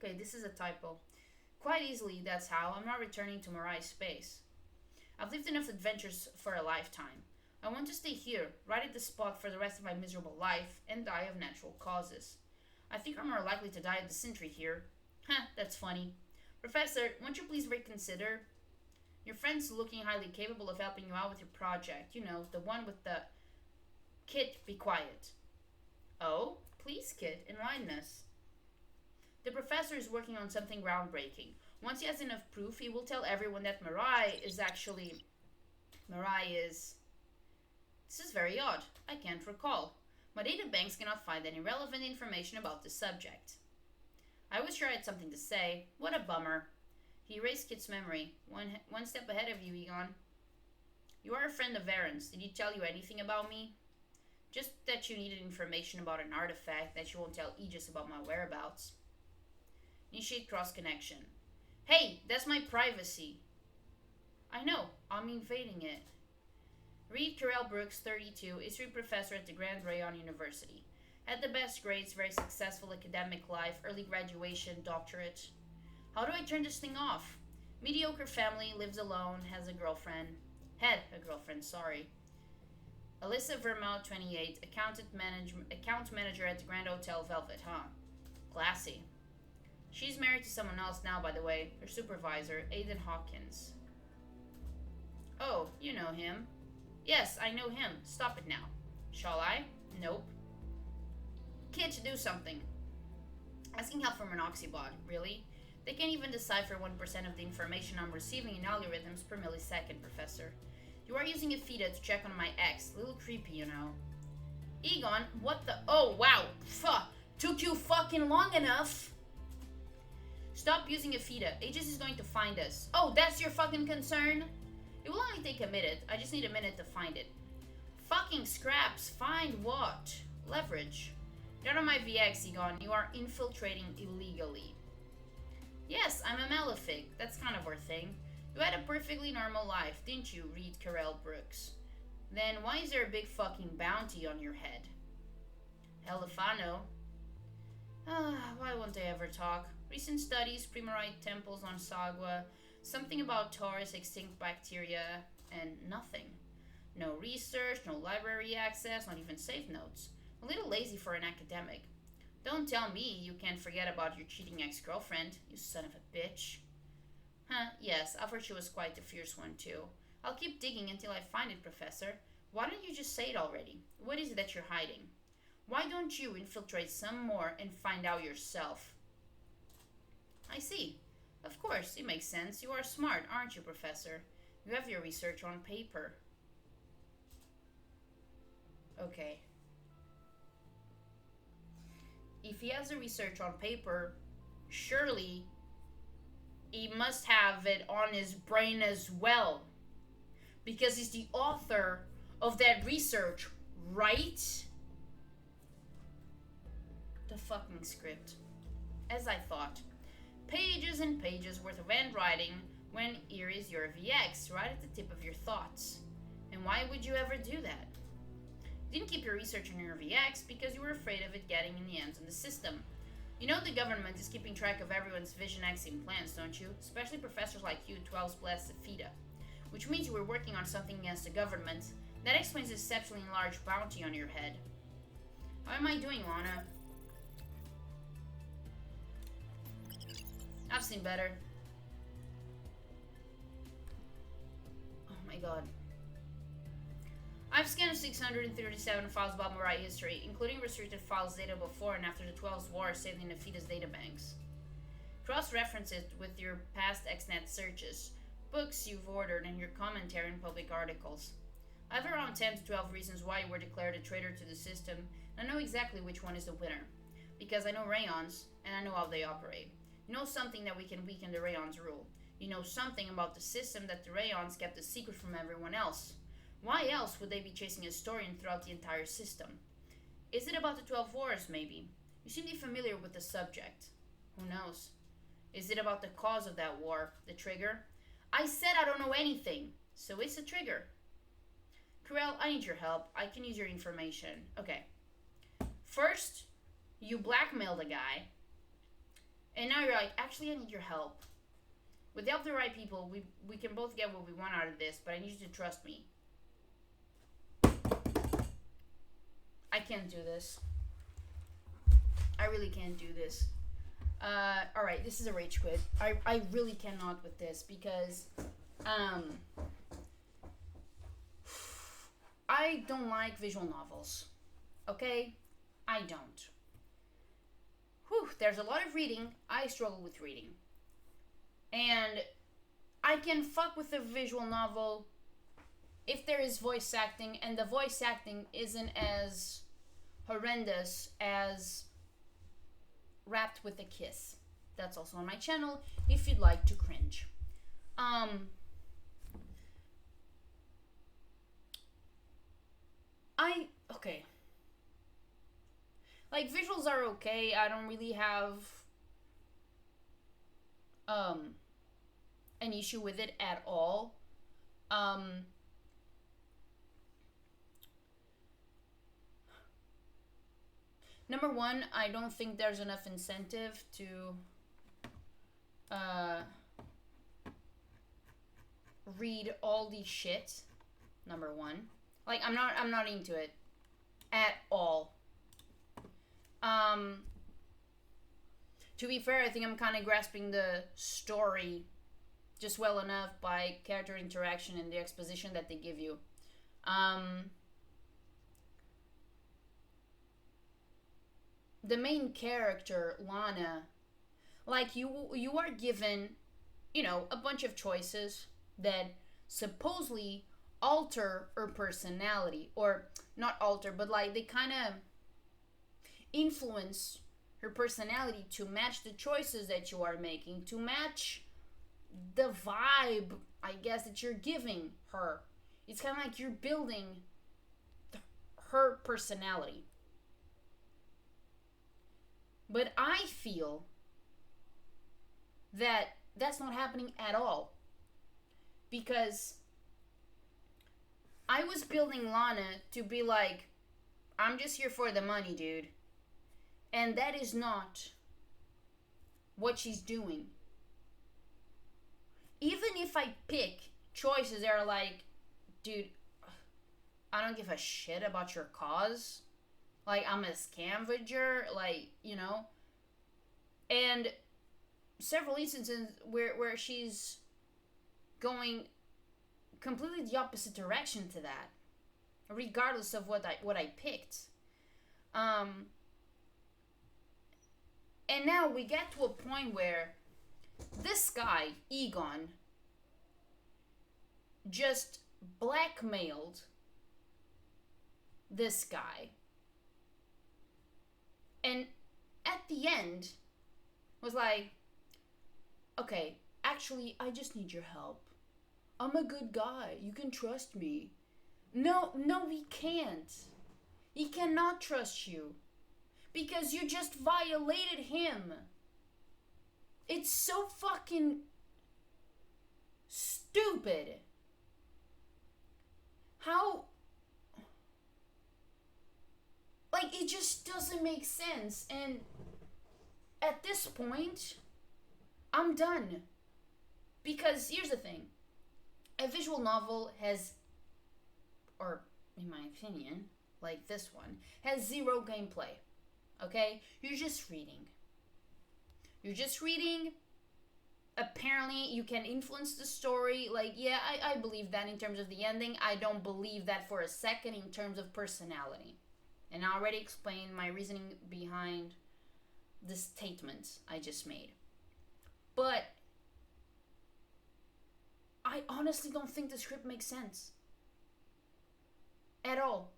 Speaker 1: Okay, this is a typo. Quite easily, that's how. I'm not returning to Mirai's space. I've lived enough adventures for a lifetime. I want to stay here, right at the spot for the rest of my miserable life, and die of natural causes. I think I'm more likely to die of dysentery here. That's funny. Professor, won't you please reconsider? Your friend's looking highly capable of helping you out with your project. You know, the one with the... Kit, be quiet. Oh? Please, Kit, enlighten us. The professor is working on something groundbreaking. Once he has enough proof, he will tell everyone that Mirai is actually... Mirai is... This is very odd. I can't recall. My databanks cannot find any relevant information about this subject. I was sure I had something to say. What a bummer. He erased Kit's memory. One step ahead of you, Egon. You are a friend of Aaron's. Did he tell you anything about me? Just that you needed information about an artifact, that you won't tell Aegis about my whereabouts. Initiate cross connection. Hey, that's my privacy. I know, I'm invading it. Reed Carell Brooks, 32, history professor at the Grand Rayon University. Had the best grades, very successful academic life, early graduation, doctorate. How do I turn this thing off? Mediocre family, lives alone, has a girlfriend. Had a girlfriend, sorry. Alyssa Vermont, 28, account manager at the Grand Hotel Velvet, huh? Classy. She's married to someone else now, by the way. Her supervisor, Aidan Hawkins. Oh, you know him. Yes, I know him. Stop it now. Shall I? Nope. Kid, do something. Asking help from an Oxybot, really? They can't even decipher 1% of the information I'm receiving in algorithms per millisecond, Professor. You are using a FIDA to check on my ex. Little creepy, you know. Egon, what the... Oh, wow. Fuck. Took you fucking long enough. Stop using a FIDA. Aegis is going to find us. Oh, that's your fucking concern? It will only take a minute. I just need a minute to find it. Fucking scraps. Find what? Leverage. You're on my VX, Egon. You are infiltrating illegally. Yes, I'm a malefic. That's kind of our thing. You had a perfectly normal life, didn't you, Reed Carell Brooks? Then why is there a big fucking bounty on your head? Hell if I know. Why won't they ever talk? Recent studies, Primarite temples on Sagua, something about Taurus extinct bacteria, and nothing. No research, no library access, not even safe notes. A little lazy for an academic. Don't tell me you can't forget about your cheating ex-girlfriend, you son of a bitch. Yes, I've heard she was quite a fierce one too. I'll keep digging until I find it, Professor. Why don't you just say it already? What is it that you're hiding? Why don't you infiltrate some more and find out yourself? I see. Of course, it makes sense. You are smart, aren't you, Professor? You have your research on paper. Okay. If he has the research on paper, surely he must have it on his brain as well. Because he's the author of that research, right? The fucking script. As I thought. Pages and pages worth of handwriting when here is your VX right at the tip of your thoughts. And why would you ever do that? You didn't keep your research on your VX because you were afraid of it getting in the hands of the system. You know the government is keeping track of everyone's Vision Xing plans, don't you? Especially professors like you, 12's blessed FIDA. Which means you were working on something against the government. That explains the exceptionally large bounty on your head. How am I doing, Lana? I've seen better. Oh my god. I've scanned 637 files about Mirai history, including restricted files dated before and after the 12's war saved in the FIDA's databanks. Cross-reference it with your past XNet searches, books you've ordered, and your commentary in public articles. I have around 10 to 12 reasons why you were declared a traitor to the system, and I know exactly which one is the winner. Because I know Rayons, and I know how they operate. You know something that we can weaken the Rayons' rule. You know something about the system that the Rayons kept a secret from everyone else. Why else would they be chasing a historian throughout the entire system? Is it about the 12 Wars, maybe? You seem to be familiar with the subject. Who knows? Is it about the cause of that war? The trigger? I said I don't know anything, so it's a trigger. Kurel, I need your help. I can use your information. Okay. First, you blackmailed a guy, and now you're like, actually, I need your help. With the help of the right people, we can both get what we want out of this, but I need you to trust me. I can't do this. I really can't do this. Alright, this is a rage quit. I really cannot with this because, I don't like visual novels. Okay? I don't. Whew, there's a lot of reading. I struggle with reading. And I can fuck with a visual novel if there is voice acting, and the voice acting isn't as horrendous as Wrapped with a Kiss. That's also on my channel if you'd like to cringe. Okay. Like, visuals are okay. I don't really have an issue with it at all. Number one, I don't think there's enough incentive to read all the shit. Number one. Like, I'm not into it at all. To be fair, I think I'm kind of grasping the story just well enough by character interaction and the exposition that they give you. The main character, Lana, like, you are given, you know, a bunch of choices that supposedly alter her personality, or not alter, but like they kind of influence her personality to match the choices that you are making, to match the vibe, I guess, that you're giving her. It's kind of like you're building her personality. But I feel that that's not happening at all. Because I was building Lana to be like, I'm just here for the money, dude. And that is not what she's doing. Even if I pick choices that are like, dude, I don't give a shit about your cause. Like, I'm a scavenger, like, you know. And several instances where she's going completely the opposite direction to that, regardless of what I picked. And now we get to a point where this guy, Egon, just blackmailed this guy. And at the end, was like, okay, actually, I just need your help. I'm a good guy. You can trust me. No, he can't. He cannot trust you. Because you just violated him. It's so fucking stupid. How... Like, it just doesn't make sense. And at this point, I'm done. Because here's the thing. A visual novel has, or in my opinion, like this one, has zero gameplay. Okay? You're just reading. You're just reading. Apparently, you can influence the story. Like, yeah, I believe that in terms of the ending. I don't believe that for a second in terms of personality. And I already explained my reasoning behind the statement I just made. But I honestly don't think the script makes sense. At all.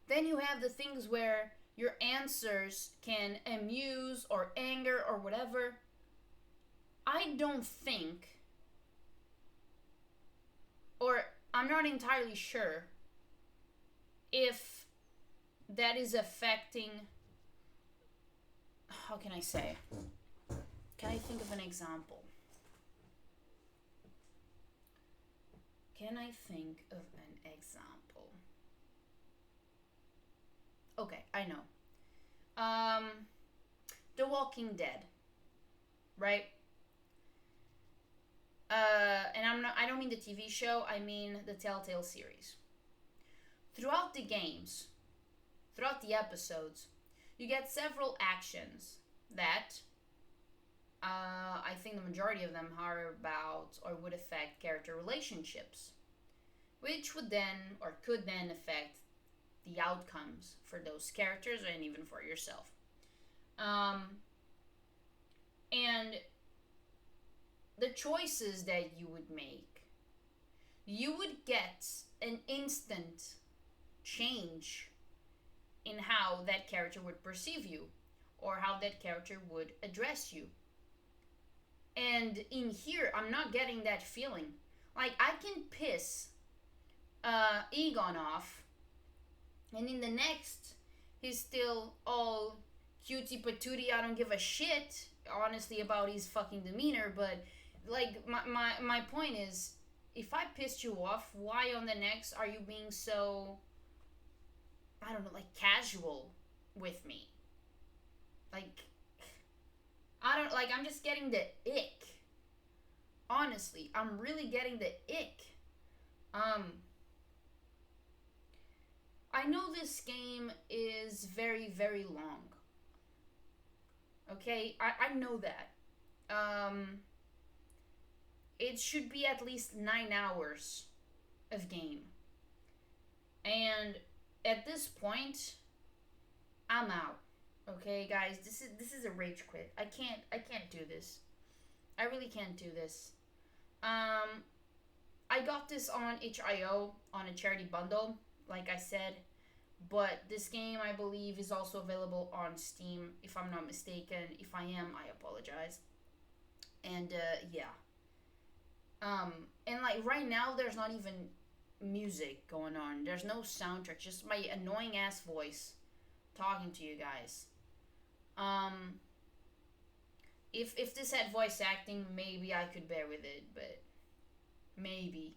Speaker 1: Then you have the things where your answers can amuse or anger or whatever. I don't think, or I'm not entirely sure if that is affecting how can I say? Can I think of an example? Can I think of an example? Okay, I know. The Walking Dead, right? And I don't mean the TV show. I mean the Telltale series. Throughout the games, throughout the episodes, you get several actions that I think the majority of them are about or would affect character relationships, which would then or could then affect the outcomes for those characters and even for yourself. Um, and the choices that you would make, you would get an instant change in how that character would perceive you or how that character would address you. And in here, I'm not getting that feeling. Like, I can piss Egon off, and in the next, he's still all cutie patootie, I don't give a shit, honestly, about his fucking demeanor, but, like, my point is, if I pissed you off, why on the next are you being so, I don't know, like, casual with me? Like, I don't, like, I'm just getting the ick. Honestly, I'm really getting the ick. Um, I know this game is very, very long. Okay, I know that. Um, it should be at least 9 hours of game. And at this point, I'm out. Okay, guys, this is a rage quit. I can't do this. I really can't do this. Um, I got this on HIO on a charity bundle, like I said, but this game I believe is also available on Steam, if I'm not mistaken. If I am, I apologize. And yeah, and like right now, there's not even music going on. There's no soundtrack, just my annoying ass voice talking to you guys. Um, if this had voice acting, maybe I could bear with it, but maybe,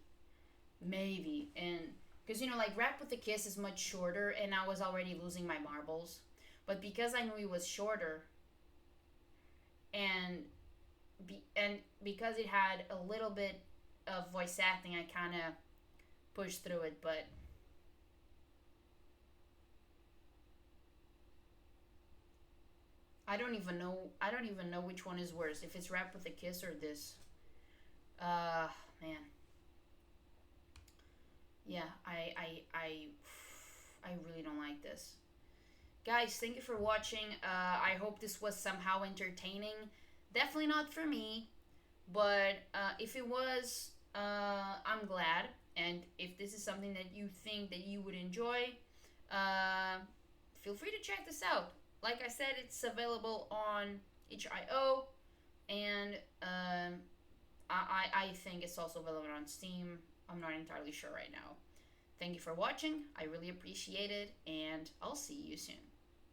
Speaker 1: and because like Rap with a Kiss is much shorter, and I was already losing my marbles, but because I knew it was shorter, and because it had a little bit of voice acting, I kind of pushed through it, but I don't even know which one is worse, if it's Rap with a Kiss or this. Man, yeah, I really don't like this. Guys, thank you for watching. I hope this was somehow entertaining. Definitely not for me, but if it was, I'm glad. And if this is something that you think that you would enjoy, uh, feel free to check this out. Like I said, it's available on HIO, and I think it's also available on Steam. I'm not entirely sure right now. Thank you for watching. I really appreciate it, and I'll see you soon.